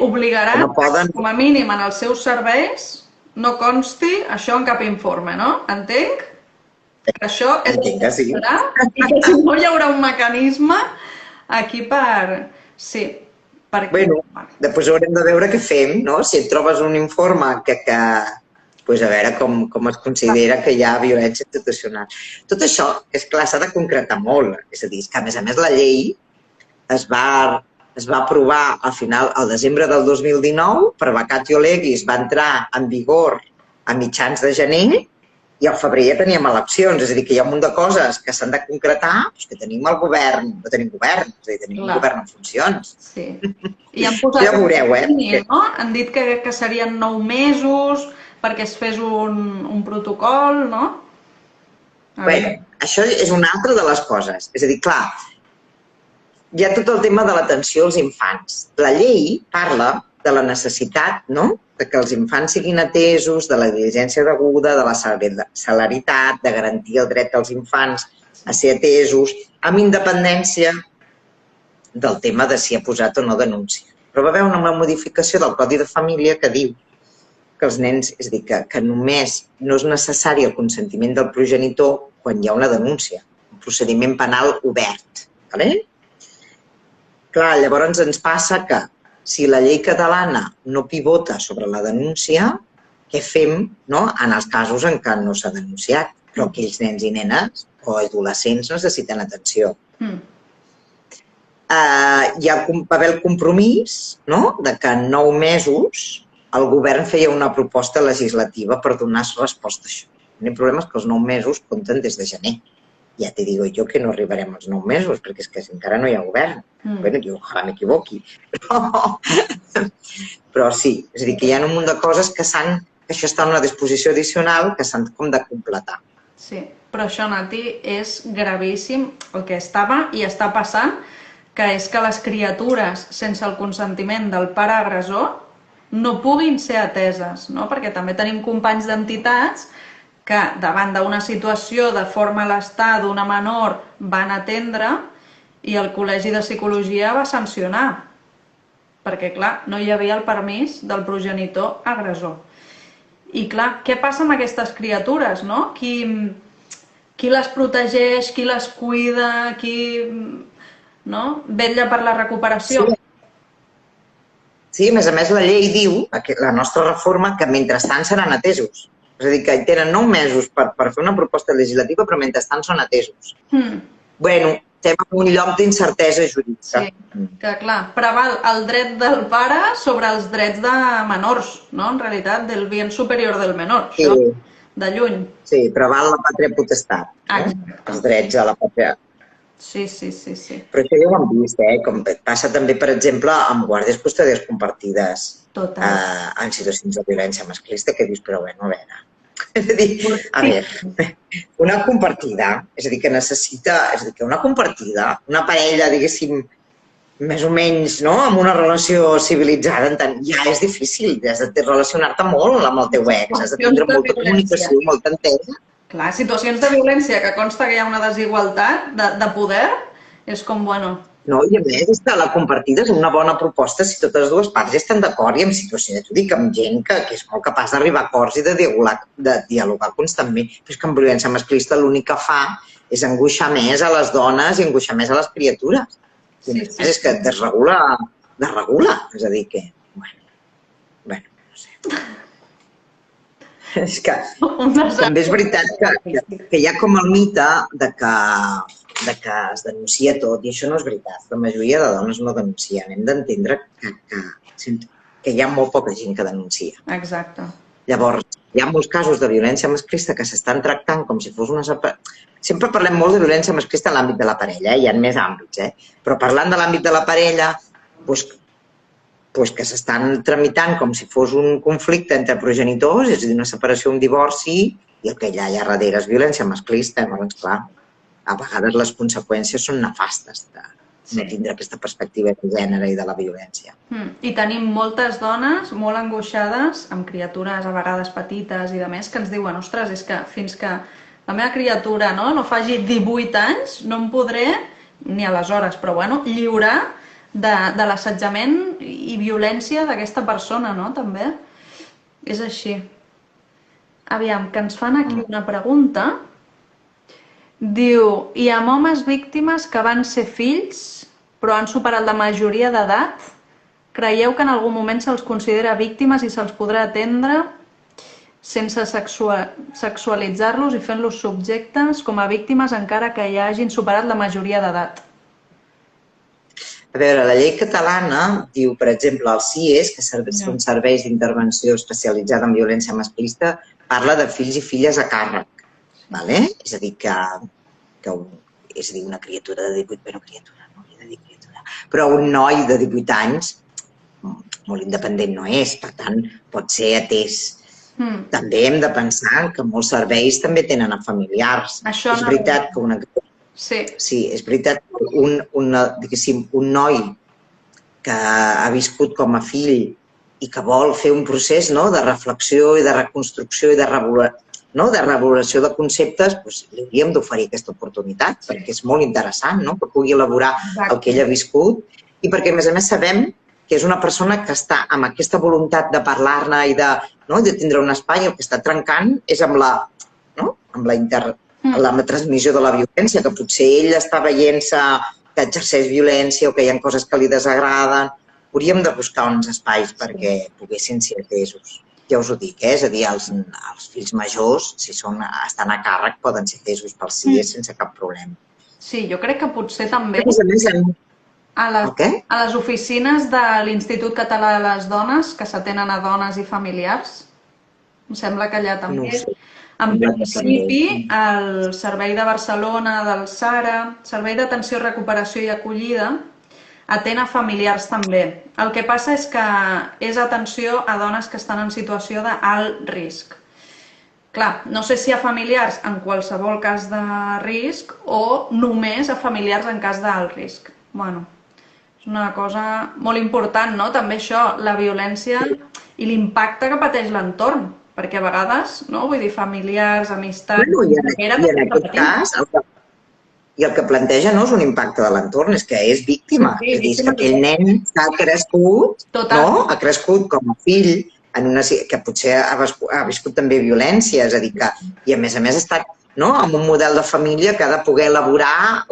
obligaran, com a mínim en els seus serveis, no consti això en cap informe, no? Entenc? Que això és el que serà i que no hi haurà un mecanisme aquí per... Sí.
Bé, després haurem de veure què fem, si et trobes un informe que a veure com es considera que hi ha violència institucional. Tot això, és clar, s'ha de concretar molt. És a dir, que a més la llei es va aprovar al desembre del 2019, per vacatio legis va entrar en vigor a mitjans de gener i al febrer ja teníem eleccions. És a dir, que hi ha un munt de coses que s'han de concretar, doncs que tenim el govern, no tenim govern, és a dir, tenim un govern en funcions.
Sí. I han posat
Ja veureu,
no? Han dit que serien 9 mesos perquè es fes un protocol, no?
Bé, això és una altra de les coses. És a dir, clar, hi ha tot el tema de l'atenció als infants. La llei parla de la necessitat, no?, de que els infants siguin atesos, de la diligència deguda, de la celeritat, de garantir el dret dels infants a ser atesos, amb independència del tema de si ha posat o no denúncia. Però va haver una modificació del Codi de Família que diu que els nens, és a dir, que només no és necessari el consentiment del progenitor quan hi ha una denúncia, un procediment penal obert. D'acord? Clar, llavors ens passa que si la llei catalana no pivota sobre la denúncia, què fem, no?, en els casos en què no s'ha denunciat, però aquells nens i nenes o adolescents necessiten atenció. Va haver el compromís, no?, de que en 9 mesos el govern feia una proposta legislativa per donar resposta a això. El problema és que els 9 mesos compten des de gener. Ja te digo jo que no arribarem als 9 mesos, perquè és que encara no hi ha govern. Bé, jo ojalà m'equivoqui. Però sí, és a dir, que hi ha un munt de coses que això està en una disposició addicional que s'han com de completar.
Sí, però això, Nati, és gravíssim el que estava i està passant, que és que les criatures, sense el consentiment del pare agressor, no puguin ser ateses, no? Perquè també tenim companys d'entitats que davant d'una situació de forma a l'estat d'una menor van atendre i el Col·legi de Psicologia va sancionar. Perquè, clar, no hi havia el permís del progenitor agressor. I, clar, què passa amb aquestes criatures, no? Qui les protegeix, qui les cuida, qui vetlla per la recuperació?
Sí, a més, la llei diu, la nostra reforma, que mentrestant seran atesos. És a dir, que tenen 9 mesos per fer una proposta legislativa, però mentrestant són atesos. Bueno, estem en un lloc d'incertesa jurídica.
Sí, que clar, preval el dret del pare sobre els drets de menors, no? En realitat, del bien superior del menor, això, de lluny.
Sí, preval la pàtria potestat, els drets a la pàtria.
Sí.
Però això ja ho hem vist, com passa també, per exemple, amb guàrdies custòdies compartides en situacions de violència masclista, que dius, però bueno, a veure... És a dir, a veure, una compartida, és a dir, que necessita... És a dir, que una compartida, una parella, diguéssim, més o menys, no?, amb una relació civilitzada, ja és difícil, has de relacionar-te molt amb el teu ex, has de tindre molta comunicació, molta entesa.
Clar, situacions de violència que consta que hi ha una desigualtat de poder, és com, bueno...
No, i a més, és que la compartida és una bona proposta si totes dues parts estan d'acord i en situació, t'ho dic, amb gent que és molt capaç d'arribar a acords i de dialogar constantment. Però és que en violència masclista l'únic que fa és angoixar més a les dones i angoixar més a les criatures. És que et desregula, és a dir que, bueno, no sé. És que també és veritat que hi ha com el mite de que es denuncia tot, i això no és veritat. La majoria de dones no denuncien. Hem d'entendre que hi ha molt poca gent que denuncia.
Exacte.
Llavors, hi ha molts casos de violència masclista que s'estan tractant com si fos una... Sempre parlem molt de violència masclista en l'àmbit de la parella, hi ha més àmbits, però parlant de l'àmbit de la parella, doncs que s'estan tramitant com si fos un conflicte entre progenitors, és a dir, una separació, un divorci, i el que hi ha darrere és violència masclista. Llavors, clar, a vegades les conseqüències són nefastes de no tindre aquesta perspectiva de gènere i de la violència.
I tenim moltes dones molt angoixades, amb criatures a vegades petites i de més, que ens diuen, ostres, és que fins que la meva criatura no faci 18 anys no em podré, ni aleshores, però bueno, lliurar de l'assetjament i violència d'aquesta persona, no? També és així. Aviam, que ens fan aquí una pregunta. Diu, hi ha homes víctimes que van ser fills però han superat la majoria d'edat? Creieu que en algun moment se'ls considera víctimes i se'ls podrà atendre sense sexualitzar-los i fent-los subjectes com a víctimes encara que ja hagin superat la majoria d'edat?
A veure, la llei catalana diu, per exemple, els CIES, que són serveis d'intervenció especialitzada en violència masclista, parla de fills i filles a càrrec. Vale? És a dir, una criatura de 18, però criatura, no hauria de dir criatura, però un noi de 18 anys molt independent no és, per tant, pot ser atès. També hem de pensar que molts serveis també tenen a familiars. És veritat que és veritat que un noi que ha viscut com a fill i que vol fer un procés de reflexió i de reconstrucció i de revaloració de conceptes, li hauríem d'oferir aquesta oportunitat, perquè és molt interessant que pugui elaborar el que ell ha viscut i perquè, a més, sabem que és una persona que està amb aquesta voluntat de parlar-ne i de tindre un espai, el que està trencant és amb la transmissió de la violència, que potser ell està veient-se que exerceix violència o que hi ha coses que li desagraden. Hauríem de buscar uns espais perquè poguessin ser atesos. Ja us ho dic, és a dir, els fills majors, si estan a càrrec, poden ser atesos pels CIES sense cap problema.
Sí, jo crec que potser també a les oficines de l'Institut Català de les Dones, que s'atenen a dones i familiars, em sembla que allà també. En principi, el Servei de Barcelona, del SARA, Servei d'Atenció, Recuperació i Acollida, atén a familiars també. El que passa és que és atenció a dones que estan en situació d'alt risc. Clar, no sé si a familiars en qualsevol cas de risc o només a familiars en cas d'alt risc. Bueno, és una cosa molt important, no? També això, la violència i l'impacte que pateix l'entorn. Perquè a vegades, vull dir, familiars, amistats...
I en aquest cas, el que planteja no és un impacte de l'entorn, és que és víctima. És a dir, que aquell nen ha crescut com a fill, que potser ha viscut també violència, és a dir, i a més ha estat en un model de família que ha de poder elaborar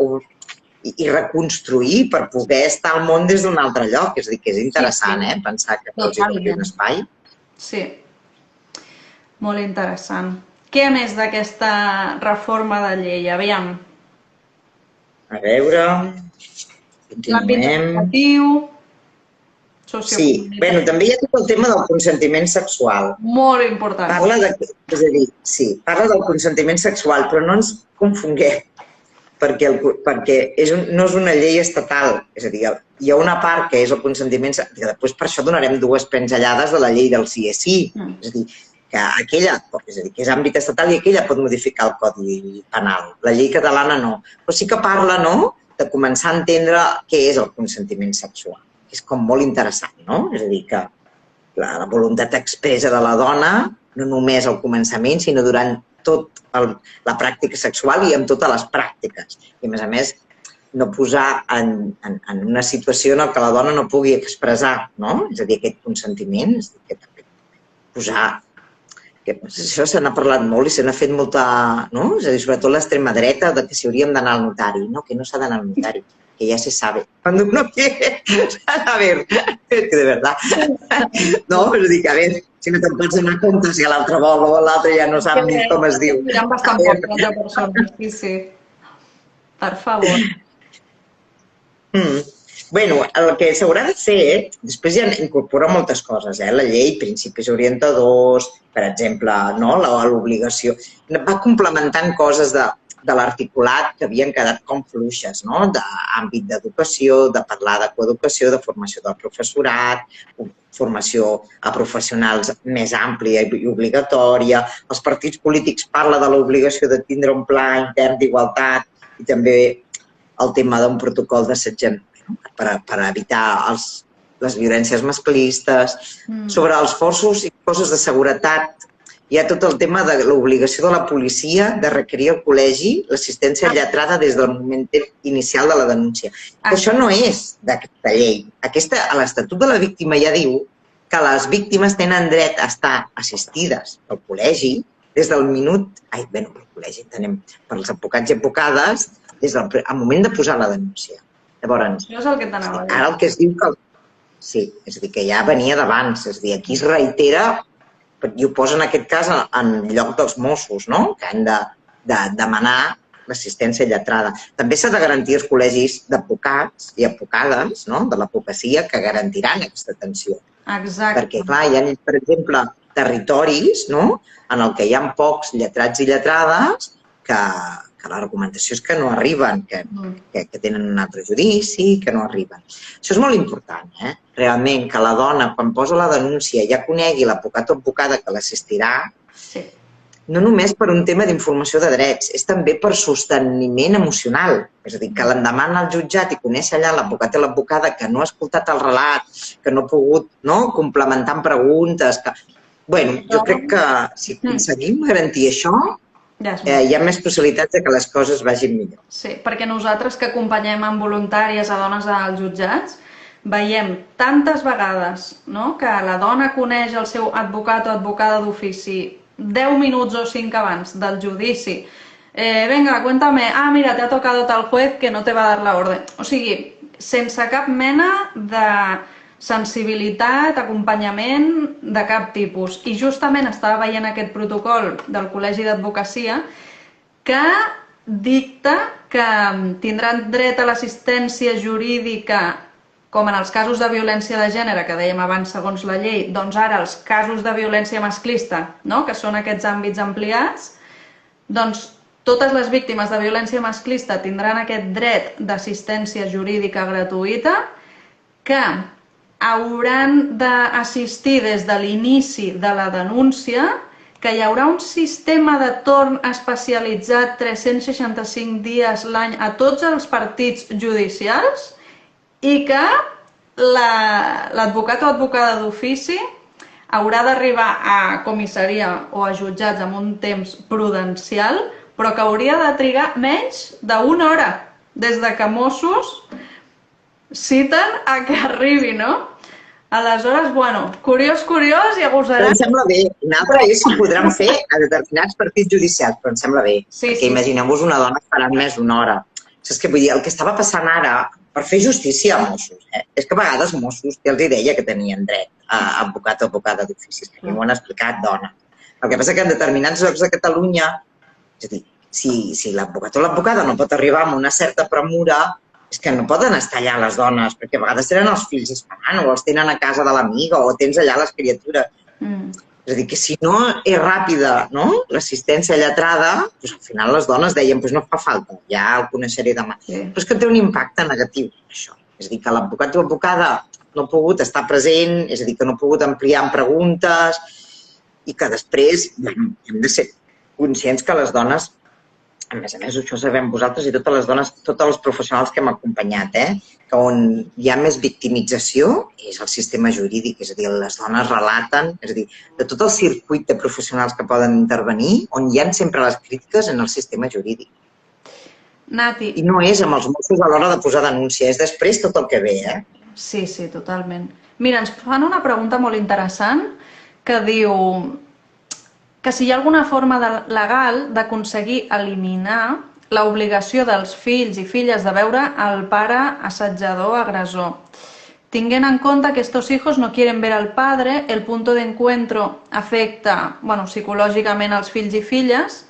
i reconstruir per poder estar al món des d'un altre lloc. És a dir, que és interessant pensar que tots hi ha un espai.
Sí. Molt interessant. Què més d'aquesta reforma de llei? Aviam.
A veure...
L'àmbit educatiu...
Sí, també hi ha tot el tema del consentiment sexual.
Molt important.
És a dir, sí, parla del consentiment sexual, però no ens confonguem, perquè no és una llei estatal. És a dir, hi ha una part que és el consentiment sexual, que després per això donarem dues pinzellades de la llei del sí és sí. És a dir, que aquella, que és àmbit estatal i aquella pot modificar el Codi Penal. La llei catalana no. Però sí que parla de començar a entendre què és el consentiment sexual. És com molt interessant, no? És a dir, que la voluntat expressa de la dona, no només al començament, sinó durant tota la pràctica sexual i en totes les pràctiques. I, a més, no posar en una situació en què la dona no pugui expressar, no? És a dir, aquest consentiment, és a dir, que també posar... Això se n'ha parlat molt i se n'ha fet molta... És a dir, sobretot l'extrema dreta, que si hauríem d'anar al notari. No, que no s'ha d'anar al notari, que ja se sabe. Cuando uno quiere, a ver, es que de verdad. No, és a dir, que a veure, si no te'n pots donar compte si l'altre vol o l'altre ja no sap ni com es diu.
Hi ha bastant poc l'altra persona, sí. Per favor.
Bueno, el que s'haurà de fer, després ja incorpora moltes coses, la llei, principis orientadors, per exemple, l'obligació. Va complementant coses de l'articulat que havien quedat com fluixes, d'àmbit d'educació, de parlar de coeducació, de formació del professorat, formació a professionals més àmplia i obligatòria. Els partits polítics parlen de l'obligació de tindre un pla intern d'igualtat i també el tema d'un protocol d'assetjament per evitar les violències masclistes. Sobre els forços i coses de seguretat, hi ha tot el tema de l'obligació de la policia de requerir al col·legi l'assistència lletrada des del moment inicial de la denúncia. Això no és d'aquesta llei. A l'Estatut de la Víctima ja diu que les víctimes tenen dret a estar assistides pel col·legi des del minut... pel col·legi, entenem, per als advocats i advocades, des del moment de posar la denúncia. Llavors,
això és el que t'anava a dir.
Ara el que es diu que... Sí, és a dir, que ja venia d'abans. És a dir, aquí es reitera, i ho posa en aquest cas en lloc dels Mossos, no? Que han de demanar l'assistència lletrada. També s'ha de garantir els col·legis d'advocats i advocades, no?, de l'advocacia, que garantiran aquesta atenció.
Exacte.
Perquè, clar, hi ha, per exemple, territoris, no?, en el que hi ha pocs lletrats i lletrades que la recomanació és que no arriben, que tenen un altre judici, que no arriben. Això és molt important, realment, que la dona, quan posa la denúncia, ja conegui l'advocat o advocada que l'assistirà, no només per un tema d'informació de drets, és també per sosteniment emocional. És a dir, que l'endemà anar al jutjat i conèixer allà l'advocat i l'advocada que no ha escoltat el relat, que no ha pogut complementar amb preguntes... Bueno, jo crec que si aconseguim garantir això, hi ha més possibilitats que les coses vagin millor.
Sí, perquè nosaltres que acompanyem amb voluntàries a dones als jutjats, veiem tantes vegades que la dona coneix el seu advocat o advocada d'ofici 10 minuts o 5 abans del judici. Venga, cuéntame, mira, te ha tocado tal juez que no te va a dar la orden. O sigui, sense cap mena de sensibilitat, acompanyament de cap tipus. I justament estava veient aquest protocol del Col·legi d'Advocacia que dicta que tindran dret a l'assistència jurídica com en els casos de violència de gènere, que dèiem abans segons la llei, doncs ara els casos de violència masclista, que són aquests àmbits ampliats, doncs totes les víctimes de violència masclista tindran aquest dret d'assistència jurídica gratuïta que hauran d'assistir des de l'inici de la denúncia, que hi haurà un sistema de torn especialitzat 365 dies l'any a tots els partits judicials i que l'advocat o advocada d'ofici haurà d'arribar a comissaria o a jutjats amb un temps prudencial, però que hauria de trigar menys d'una hora, des de que Mossos citen a que arribi, no? Aleshores, bueno, curiós i agosarat.
Em sembla bé. Una altra és si ho podran fer a determinats partits judicials, però em sembla bé. Perquè imagineu-vos una dona esperant més d'una hora. Saps què vull dir? El que estava passant ara, per fer justícia a Mossos, és que a vegades Mossos, ja els deia que tenien dret a advocat o advocada d'oficis, que m'ho han explicat, dona. El que passa que en determinats llocs de Catalunya, és a dir, si l'advocat o l'advocada no pot arribar amb una certa premura, és que no poden estar allà les dones, perquè a vegades tenen els fills esperant, o els tenen a casa de l'amiga, o tens allà les criatures. És a dir, que si no és ràpida l'assistència lletrada, al final les dones deien, no fa falta, ja el coneixeré demà. Però és que té un impacte negatiu, això. És a dir, que l'advocat o advocada no ha pogut estar present, és a dir, que no ha pogut ampliar en preguntes, i que després hem de ser conscients que les dones, a més, això ho sabem vosaltres i totes les dones, tots els professionals que hem acompanyat, que on hi ha més victimització és el sistema jurídic, és a dir, les dones relaten, és a dir, de tot el circuit de professionals que poden intervenir, on hi ha sempre les crítiques en el sistema jurídic.
Nati.
I no és amb els Mossos a l'hora de posar denúncia, és després tot el que ve,
Sí, totalment. Mira, ens fan una pregunta molt interessant que diu que si hi ha alguna forma legal d'aconseguir eliminar l'obligació dels fills i filles de veure el pare assetjador agressor. Tenint en cuenta que estos hijos no quieren ver al padre, el punto de encuentro afecta psicològicament als fills i filles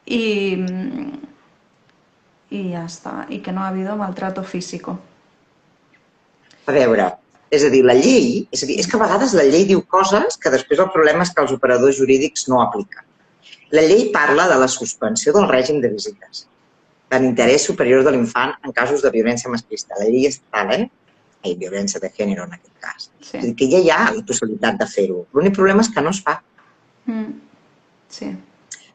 i ja està, i que no ha habido maltrato físico.
A veure, és a dir, la llei, és que a vegades la llei diu coses que després el problema és que els operadors jurídics no apliquen. La llei parla de la suspensió del règim de visites, de l'interès superior de l'infant en casos de violència masclista. La llei estatal, i violència de gènere en aquest cas. És a dir, que ja hi ha la possibilitat de fer-ho. L'únic problema és que no es fa.
Sí.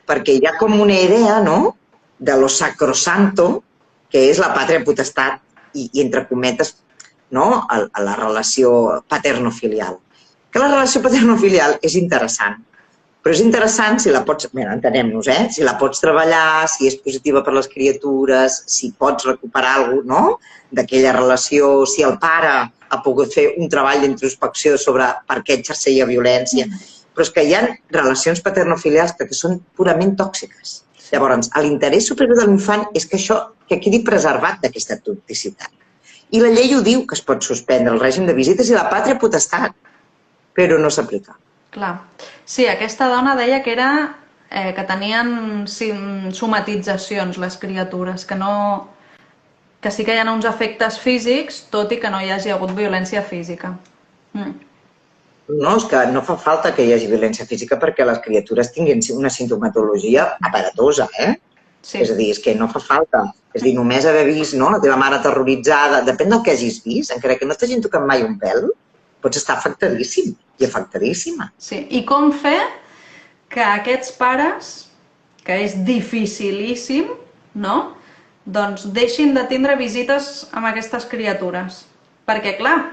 Perquè hi ha com una idea, no?, de lo sacrosanto, que és la pàtria potestat i entre cometes, a la relació paterno-filial. Que la relació paterno-filial és interessant, però és interessant si la pots, entenem-nos, si la pots treballar, si és positiva per les criatures, si pots recuperar alguna cosa d'aquella relació, si el pare ha pogut fer un treball d'introspecció sobre per què exerceia violència. Però és que hi ha relacions paterno-filials que són purament tòxiques. Llavors, l'interès superior de l'infant és que això quedi preservat d'aquesta toxicitat. I la llei ho diu, que es pot suspendre el règim de visites i la pàtria potestat, però no s'aplica.
Clar. Sí, aquesta dona deia que era que tenien somatitzacions les criatures, que sí que hi ha uns efectes físics, tot i que no hi hagi hagut violència física.
No, és que no fa falta que hi hagi violència física perquè les criatures tinguin una sintomatologia aparatosa,
Sí.
És a dir, és que no fa falta. És a dir, només haver vist la teva mare terroritzada, depèn del que hagis vist, encara que no t'hagin tocat mai un pèl, pots estar afectadíssim i afectadíssima.
Sí. I com fer que aquests pares, que és dificilíssim, no?, doncs deixin de tindre visites amb aquestes criatures. Perquè, clar,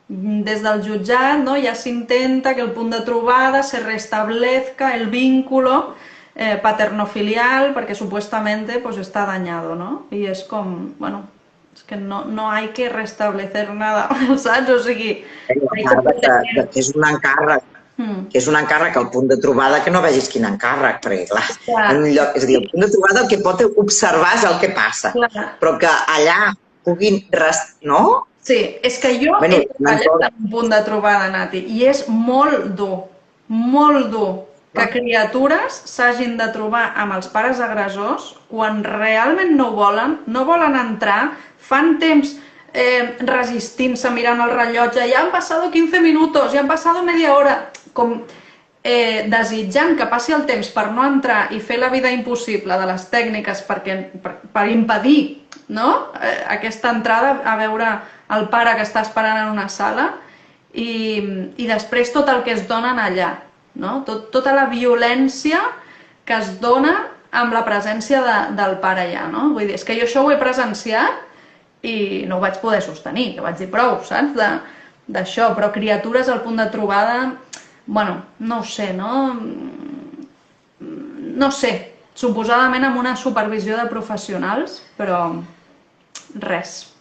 des del jutjat ja s'intenta que el punt de trobada se restablezca el vínculo paternofilial perquè supuestamente està dañado, ¿no? I és com, bueno, és que no hay que restablecer nada, saps? O sigui...
Que és un encàrrec, que és un encàrrec al punt de trobada que no vegis quin encàrrec, perquè clar, en un lloc, és a dir, el punt de trobada el que pot observar és el que passa, però que allà puguin, no?
Sí, és que jo he treballat en un punt de trobada, Nati, i és molt dur que criatures s'hagin de trobar amb els pares agressors quan realment no volen entrar, fan temps resistint-se, mirant el rellotge, ja han passat 15 minuts, ja han passat media hora, com desitjant que passi el temps per no entrar i fer la vida impossible de les tècniques per impedir aquesta entrada a veure el pare que està esperant en una sala i després tot el que es donen allà, tota la violència que es dona amb la presència del pare allà. Vull dir, és que jo això ho he presenciat i no ho vaig poder sostenir, que vaig dir prou, saps, d'això, però criatures al punt de trobada, bueno, no ho sé, no sé, suposadament amb una supervisió de professionals, però res.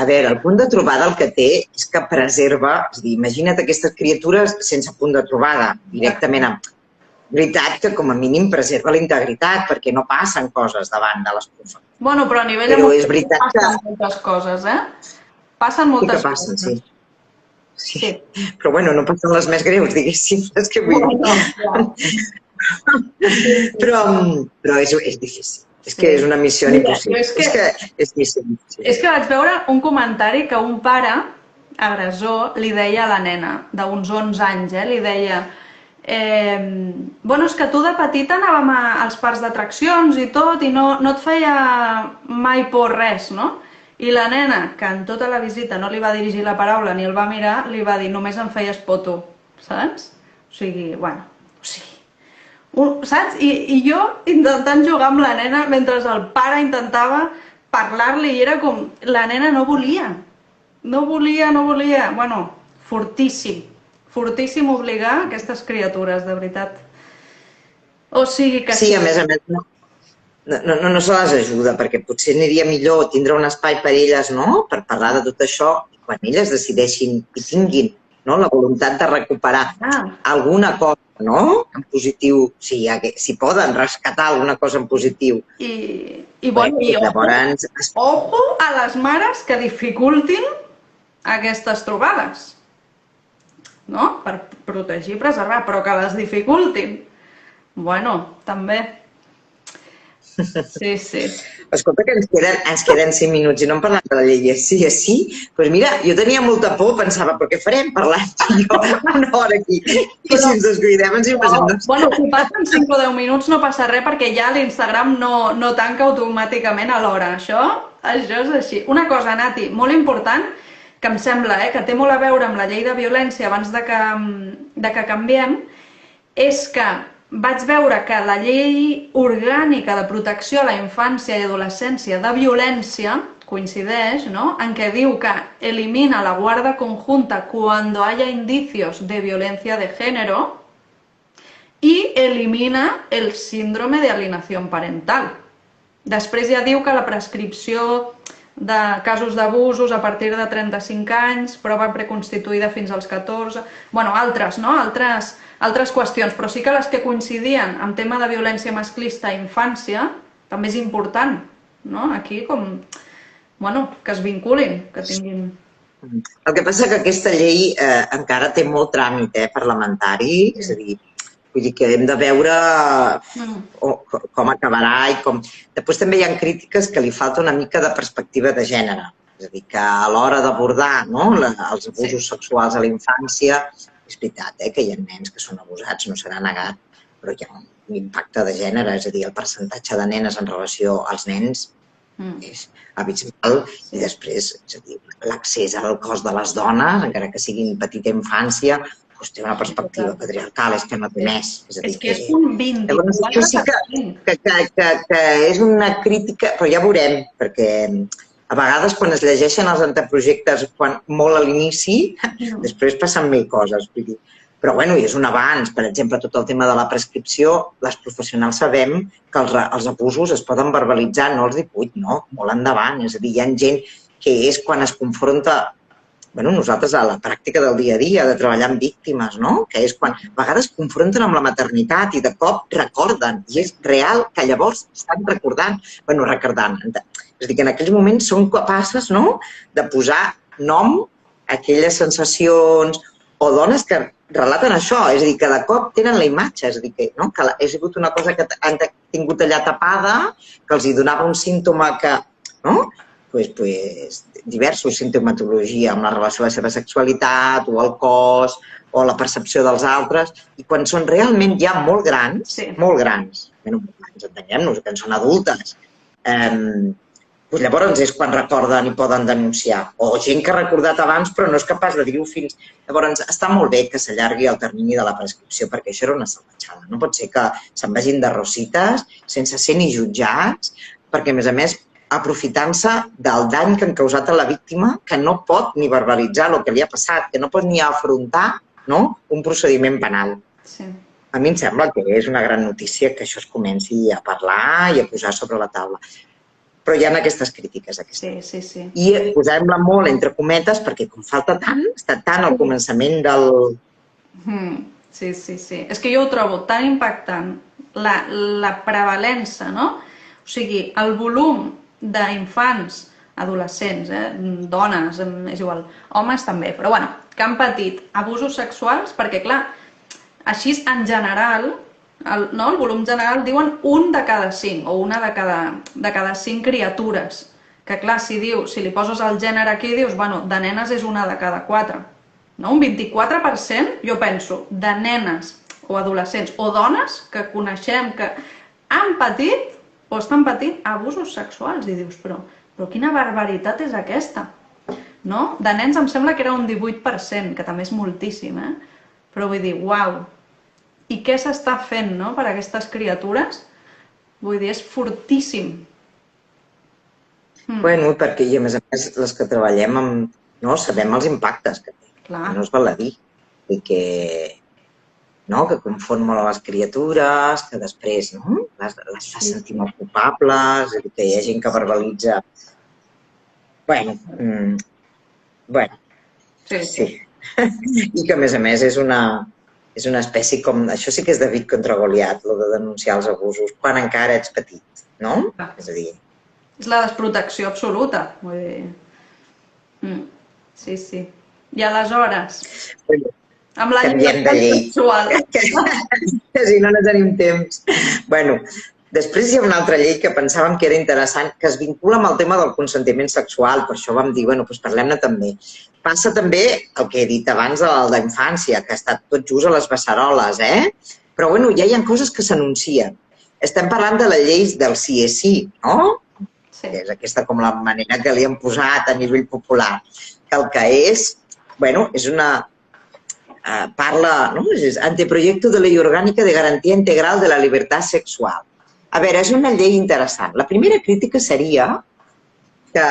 A veure, el punt de trobada el que té és que preserva, és a dir, imagina't aquestes criatures sense punt de trobada, directament amb... veritat que com a mínim preserva la integritat, perquè no passen coses davant de les professores.
Bueno, però a nivell emocional passen moltes coses, Passen moltes coses.
Passen, sí. Però bueno, no passen les més greus, diguéssim, és que vull dir. Però és difícil. És que és una missió impossible. És
que vaig veure un comentari que un pare agressor li deia a la nena d'uns 11 anys, li deia bueno, és que tu de petita anàvem als parcs d'atraccions i tot i no et feia mai por res, no? I la nena, que en tota la visita no li va dirigir la paraula ni el va mirar, li va dir només em feies por tu, saps? O sigui, bueno, saps? I jo intentant jugar amb la nena mentre el pare intentava parlar-li i era com... La nena no volia. Bueno, fortíssim obligar aquestes criatures, de veritat. O sigui que...
Sí, a més, no se les ajuda, perquè potser aniria millor tindre un espai per elles, no?, per parlar de tot això, quan elles decideixin i tinguin la voluntat de recuperar alguna cosa, en positiu, si poden rescatar alguna cosa en positiu.
I ojo a les mares que dificultin aquestes trobades, per protegir i preservar, però que les dificultin. Bueno, també. Sí.
Escolta, que ens queden 5 minuts i no hem parlat de la llei sí. Doncs mira, jo tenia molta por, pensava, però què farem parlant jo una hora aquí? I si ens descuidem ens hi passem dos.
Bueno, si passen 5 o 10 minuts no passa res perquè ja l'Instagram no tanca automàticament a l'hora. Això és així. Una cosa, Nati, molt important, que em sembla que té molt a veure amb la llei de violència abans de que canviem, és que vaig veure que la llei orgànica de protecció a la infància i adolescència de violència coincideix, en què diu que elimina la guarda conjunta cuando haya indicios de violencia de género y elimina el síndrome de alienación parental. Després ja diu que la prescripció de casos d'abusos a partir de 35 anys, prova preconstituïda fins als 14... Bueno, altres qüestions, però sí que les que coincidien amb tema de violència masclista a infància també és important, aquí com, que es vinculin, que tinguin...
El que passa que aquesta llei encara té molt tràmit parlamentari, és a dir, Vull dir que hem de veure com acabarà i com... Després també hi ha crítiques que li falta una mica de perspectiva de gènere. És a dir, que a l'hora d'abordar els abusos sexuals a la infància, és veritat que hi ha nens que són abusats, no serà negat, però hi ha un impacte de gènere, és a dir, el percentatge de nenes en relació als nens és abismal i després, és a dir, l'accés al cos de les dones, encara que siguin petita infància, té una perspectiva patriarcal, és que no té més.
És que és un 24%.
Això sí que és una crítica, però ja veurem, perquè a vegades quan es llegeixen els anteprojectes molt a l'inici, després passen mil coses. Però bueno, és un avanç. Per exemple, tot el tema de la prescripció, les professionals sabem que els abusos es poden verbalitzar, no als 18, no, molt endavant. És a dir, hi ha gent que és quan es confronta nosaltres a la pràctica del dia a dia, de treballar amb víctimes, no? Que és quan a vegades confronten amb la maternitat i de cop recorden. I és real que llavors estan recordant. És a dir, que en aquells moments són capaces de posar nom a aquelles sensacions o dones que relaten això. És a dir, que de cop tenen la imatge. És a dir, que ha sigut una cosa que han tingut allà tapada, que els donava un símptoma que... diversos sintomatologia amb la relació a la seva sexualitat o el cos o la percepció dels altres, i quan són realment ja molt grans, entenguem-nos, que són adultes, llavors és quan recorden i poden denunciar. O gent que ha recordat abans però no és capaç de dir-ho fins... Llavors, està molt bé que s'allargui el termini de la prescripció, perquè això era una salvatjada. No pot ser que se'n vagin de rosites sense ser ni jutjats, perquè, a més, aprofitant-se del dany que han causat a la víctima, que no pot ni verbalitzar el que li ha passat, que no pot ni afrontar un procediment penal.
Sí.
A mi em sembla que és una gran notícia que això es comenci a parlar i a posar sobre la taula. Però hi ha aquestes crítiques.
Sí.
I posem-la molt entre cometes, perquè com falta tant, està tant al començament del...
Sí. És que jo ho trobo tan impactant, la prevalença, no? O sigui, el volum d'infants, adolescents, dones, és igual, homes també, però bueno, que han patit abusos sexuals, perquè clar, així en general, el volum general diuen un de cada 5 o una de cada 5 criatures, que clar, si li poses el gènere aquí, dius, bueno, de nenes és una de cada 4, no? Un 24%, jo penso, de nenes o adolescents o dones que coneixem que han patit o estan patint abusos sexuals. I dius, però quina barbaritat és aquesta? No? De nens em sembla que era un 18%, que també és moltíssim, Però vull dir, uau! I què s'està fent per aquestes criatures? Vull dir, és fortíssim.
Bueno, perquè, i a més, les que treballem sabem els impactes que té. No es val a dir. I que confon molt a les criatures, que després les fa sentir molt culpables, que hi ha gent que verbalitza... Sí. I que, a més, és una espècie com... Això sí que és David contra Goliat, el de denunciar els abusos, quan encara ets petit, no? És a dir...
És la desprotecció absoluta, vull dir... Sí. I aleshores... Amb la llibertat sexual.
Que si no tenim temps. Bueno, després hi ha una altra llei que pensàvem que era interessant, que es vincula amb el tema del consentiment sexual, per això vam dir, doncs parlem-ne també. Passa també el que he dit abans de l'infància, que ha estat tot just a les beceroles, Però, ja hi ha coses que s'anuncien. Estem parlant de la llei del sí és sí, no?
Sí.
És aquesta com la manera que li han posat a nivell popular. Que el que és una... parla, és anteproyecto de ley orgánica de garantía integral de la libertad sexual. A veure, és una llei interessant. La primera crítica seria que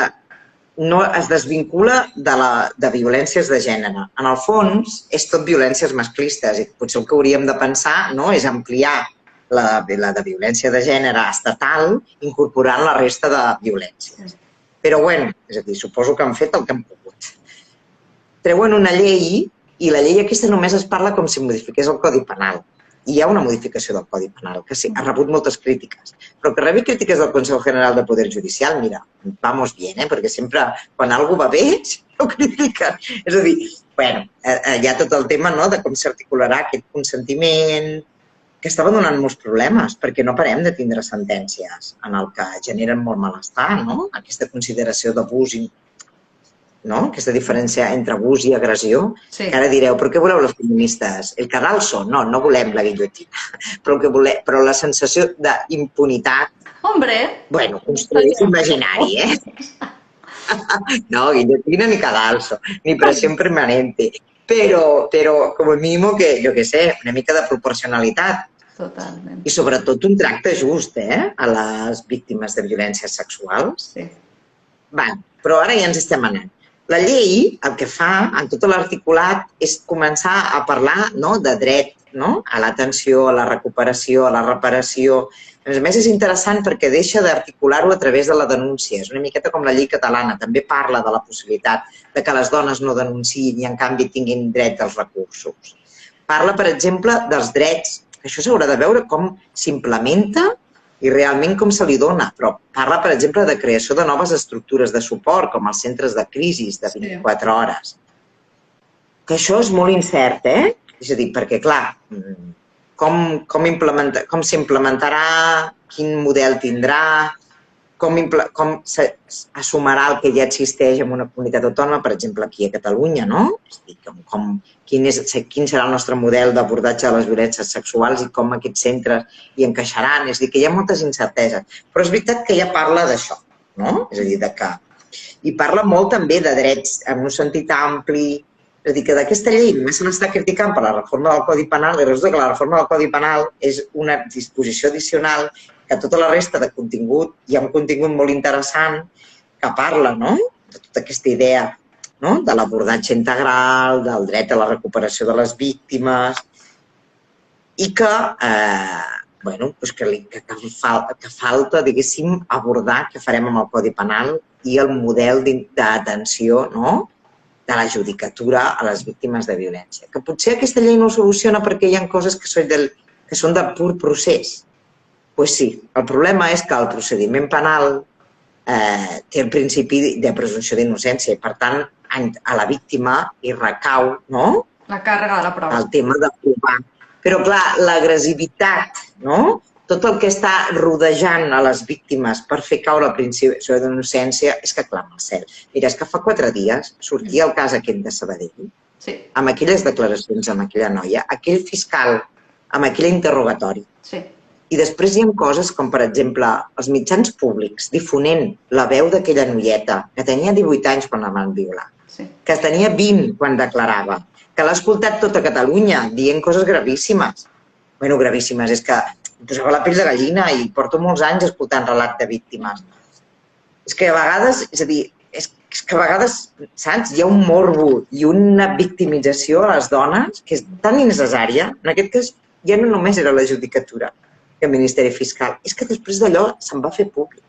no es desvincula de violències de gènere. En el fons, és tot violències masclistes i potser el que hauríem de pensar és ampliar la de violència de gènere estatal incorporant la resta de violències. Però, és a dir, suposo que han fet el que han pogut. Treuen una llei i la llei aquesta només es parla com si modifiqués el Codi Penal. I hi ha una modificació del Codi Penal, que sí, ha rebut moltes crítiques. Però que rebi crítiques del Consell General del Poder Judicial, mira, vamos bien, perquè sempre, quan alguna va bé, ho critiquen. És a dir, hi ha tot el tema de com s'articularà aquest consentiment, que estava donant molts problemes, perquè no parem de tindre sentències en el que generen molt malestar, no? Aquesta consideració d'abús, no? Aquesta diferència entre abús i agressió,
Sí.
que ara direu, però què voleu les feministes? El cadalso? No, no volem la guillotina, però la sensació d'impunitat,
Hombre,
bueno, construeix imaginari, No, guillotina ni cadalso, ni presión permanente, pero como mínimo que, jo què sé, una mica de proporcionalitat
totalment.
i sobretot un tracte just, a les víctimes de violències sexuals.
Sí.
Però ara ja ens estem anant. La llei el que fa en tot l'articulat és començar a parlar, no, de dret, no, a l'atenció, a la recuperació, a la reparació. A més, és interessant perquè deixa d'articular-ho a través de la denúncia. És una miqueta com la llei catalana, també parla de la possibilitat de que les dones no denunciïn i, en canvi, tinguin dret als recursos. Parla, per exemple, dels drets. Això s'haurà de veure com s'implementa i realment com se li dona, però parla, per exemple, de creació de noves estructures de suport, com els centres de crisi de 24 hores. Que això és molt incert, És a dir, perquè, clar, com s'implementarà, quin model tindrà, com s'assumirà el que ja existeix en una comunitat autònoma, per exemple, aquí a Catalunya, no? És a dir, quin serà el nostre model d'abordatge de les violències sexuals i com aquests centres hi encaixaran. És a dir, que hi ha moltes incerteses. Però és veritat que ja parla d'això, no? És a dir, i parla molt també de drets en un sentit ampli. És a dir, que d'aquesta llei només se n'està criticant per la reforma del Codi Penal i resulta que la reforma del Codi Penal és una disposició addicional que tota la resta de contingut, hi ha un contingut molt interessant que parla, no?, de tota aquesta idea, no?, de l'abordatge integral, del dret a la recuperació de les víctimes i que, que falta, diguéssim, abordar què farem amb el Codi Penal i el model d'atenció, no?, de la judicatura a les víctimes de violència. Que potser aquesta llei no ho soluciona perquè hi ha coses que són de pur procés. Doncs sí, el problema és que el procediment penal té el principi de presumpció d'innocència i, per tant, a la víctima hi recau, no?,
la càrrega de la prova.
El tema de provar. Però, clar, l'agressivitat, no?, tot el que està rodejant a les víctimes per fer caure el principi d'innocència és que clama al cel. Mira, és que fa 4 dies sortia el cas aquest de Sabadell, amb aquelles declaracions amb aquella noia, aquell fiscal amb aquell interrogatori. I després hi ha coses com, per exemple, els mitjans públics difonent la veu d'aquella noieta que tenia 18 anys quan la van violar, que tenia 20 quan declarava, que l'ha escoltat tota Catalunya dient coses gravíssimes. Bueno, gravíssimes, és que em posava la pell de gallina i porto molts anys escoltant relat de víctimes. És que a vegades, saps, hi ha un morbo i una victimització a les dones que és tan innecessària. En aquest cas, ja no només era la judicatura i el Ministeri Fiscal, és que després d'allò se'n va fer públic.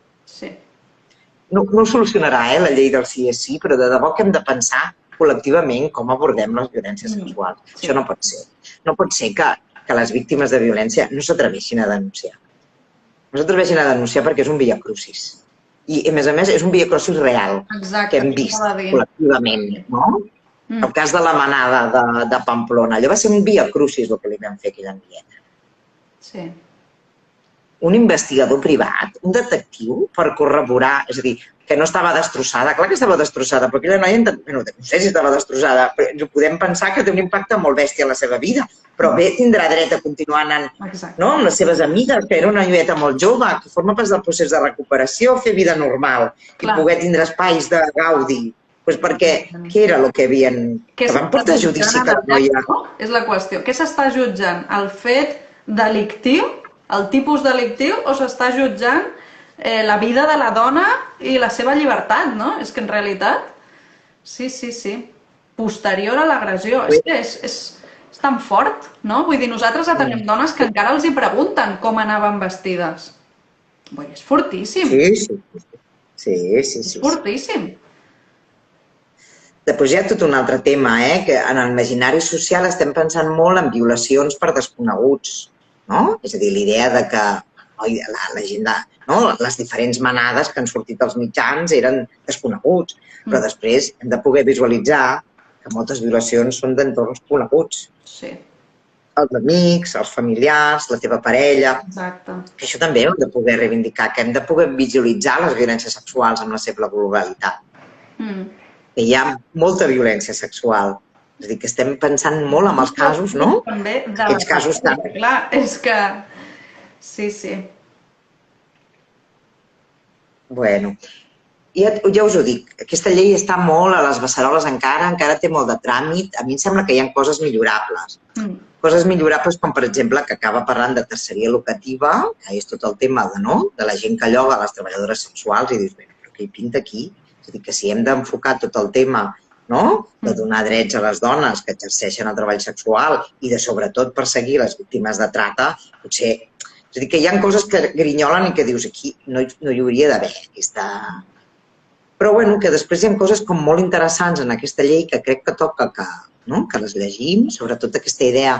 No ho solucionarà, la llei del sí és sí, però de debò que hem de pensar col·lectivament com abordem les violències sexuals. Això no pot ser. No pot ser que les víctimes de violència no s'atreveixin a denunciar. No s'atreveixin a denunciar perquè és un viacrucis. I, a més, és un viacrucis real que hem vist col·lectivament, no? El cas de la manada de Pamplona, allò va ser un viacrucis el que li vam fer a aquella noieta.
Sí.
Un investigador privat, un detectiu, per corroborar, és a dir, que no estava destrossada. Clar que estava destrossada, però aquella noia, no sé si estava destrossada, però ens ho podem pensar que té un impacte molt bèstia a la seva vida, però bé tindrà dret a continuar anant amb les seves amigues, que era una noieta molt jove, que forma part del procés de recuperació, fer vida normal i poder tindre espais de gaudi. Doncs perquè què era el que havien... Que van portar a judici que la noia...
És la qüestió. Què s'està jutjant? El fet delictiu, el tipus delictiu, o s'està jutjant la vida de la dona i la seva llibertat, no? És que en realitat, sí, posterior a l'agressió, és que és tan fort, no? Vull dir, nosaltres ja tenim dones que encara els hi pregunten com anaven vestides. Vull dir, és fortíssim.
Sí.
És fortíssim.
Després hi ha tot un altre tema, que en l'imaginari social estem pensant molt en violacions per desconeguts, no? És a dir, l'idea de que la gent, les diferents manades que han sortit als mitjans eren desconeguts, però després hem de poder visualitzar que moltes violacions són d'entorns coneguts.
Sí.
els amics, els familiars, la teva parella.
Exacte.
Que això també ho hem de poder reivindicar, que hem de poder visualitzar les violències sexuals amb la seva globalitat. Que hi ha molta violència sexual. És a dir, que estem pensant molt en els casos, no?
També de
Aquests casos tan...
Clar, és que... Sí, sí.
Bueno, ja us ho dic, aquesta llei està molt a les beceroles encara té molt de tràmit. A mi em sembla que hi ha coses millorables. Coses millorables com, per exemple, que acaba parlant de terceria educativa, que és tot el tema de la gent que lloga a les treballadores sexuals i dius, però què hi pinta aquí? És a dir, que si hem d'enfocar tot el tema de donar drets a les dones que exerceixen el treball sexual i de, sobretot, perseguir les víctimes de trata, potser... És a dir, que hi ha coses que grinyolen i que dius, aquí no hi hauria d'haver aquesta... Però, bueno, que després hi ha coses com molt interessants en aquesta llei que crec que toca que les llegim, sobretot aquesta idea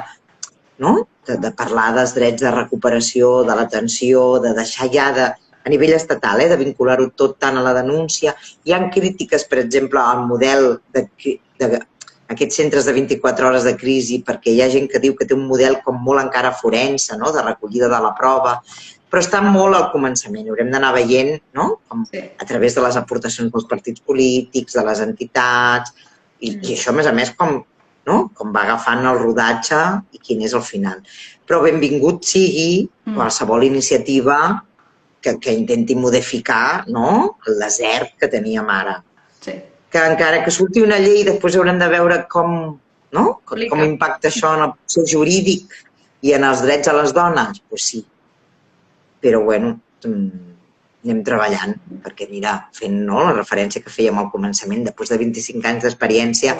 de parlar dels drets de recuperació, de l'atenció, de deixar ja a nivell estatal, de vincular-ho tot tant a la denúncia. Hi ha crítiques, per exemple, al model d'aquests centres de 24 hores de crisi, perquè hi ha gent que diu que té un model com molt encara forense, de recollida de la prova, però està molt al començament. Haurem d'anar veient a través de les aportacions dels partits polítics, de les entitats, i això, a més, com va agafant el rodatge i quin és el final. Però benvingut sigui qualsevol iniciativa que intenti modificar el desert que teníem ara. Que encara que surti una llei, després haurem de veure com impacta això en el procés jurídic i en els drets a les dones. Doncs sí. Però, bueno, anem treballant, perquè, mira, fent la referència que fèiem al començament, després de 25 anys d'experiència,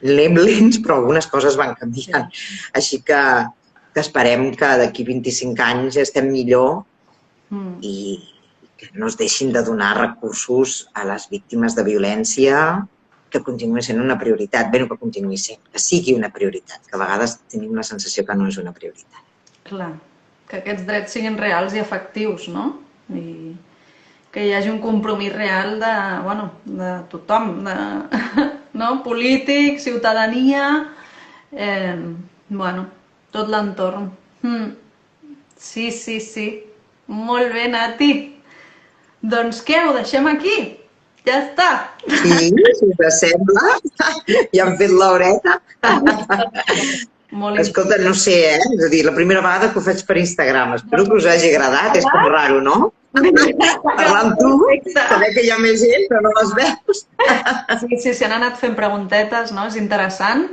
anem lents, però algunes coses van canviant. Així que esperem que d'aquí 25 anys estem millor i que no es deixin de donar recursos a les víctimes de violència, que continuï sent una prioritat. Bé, que continuï sent, que sigui una prioritat, que a vegades tenim la sensació que no és una prioritat.
Clar, que aquests drets siguin reals i efectius, no? I que hi hagi un compromís real de tothom, polític, ciutadania, tot l'entorn. Sí, sí, sí. Molt bé, Nati. Doncs què, ho deixem aquí? Ja està.
Sí, si us sembla. Ja hem fet l'horeta. Escolta, no sé, és a dir, la primera vegada que ho faig per Instagram. Espero que us hagi agradat, és com raro, no? Parlar amb tu, saber que hi ha més gent, però no les veus.
Sí, s'han anat fent preguntetes, no? És interessant.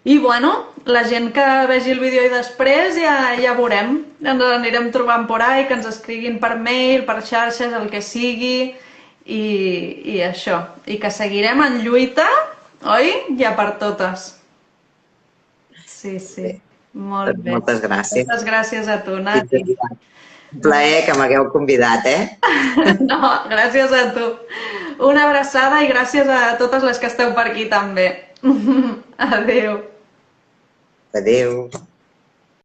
I, bueno, la gent que vegi el vídeo i després ja veurem. Ens anirem trobant por ahí, que ens escriguin per mail, per xarxes, el que sigui, i això. I que seguirem en lluita, oi? Ja per totes. Sí, sí. Molt bé.
Moltes gràcies.
Moltes gràcies a tu, Nati.
Un plaer que m'hagueu convidat,
No, gràcies a tu. Una abraçada i gràcies a totes les que esteu per aquí també. Adéu.
Adéu.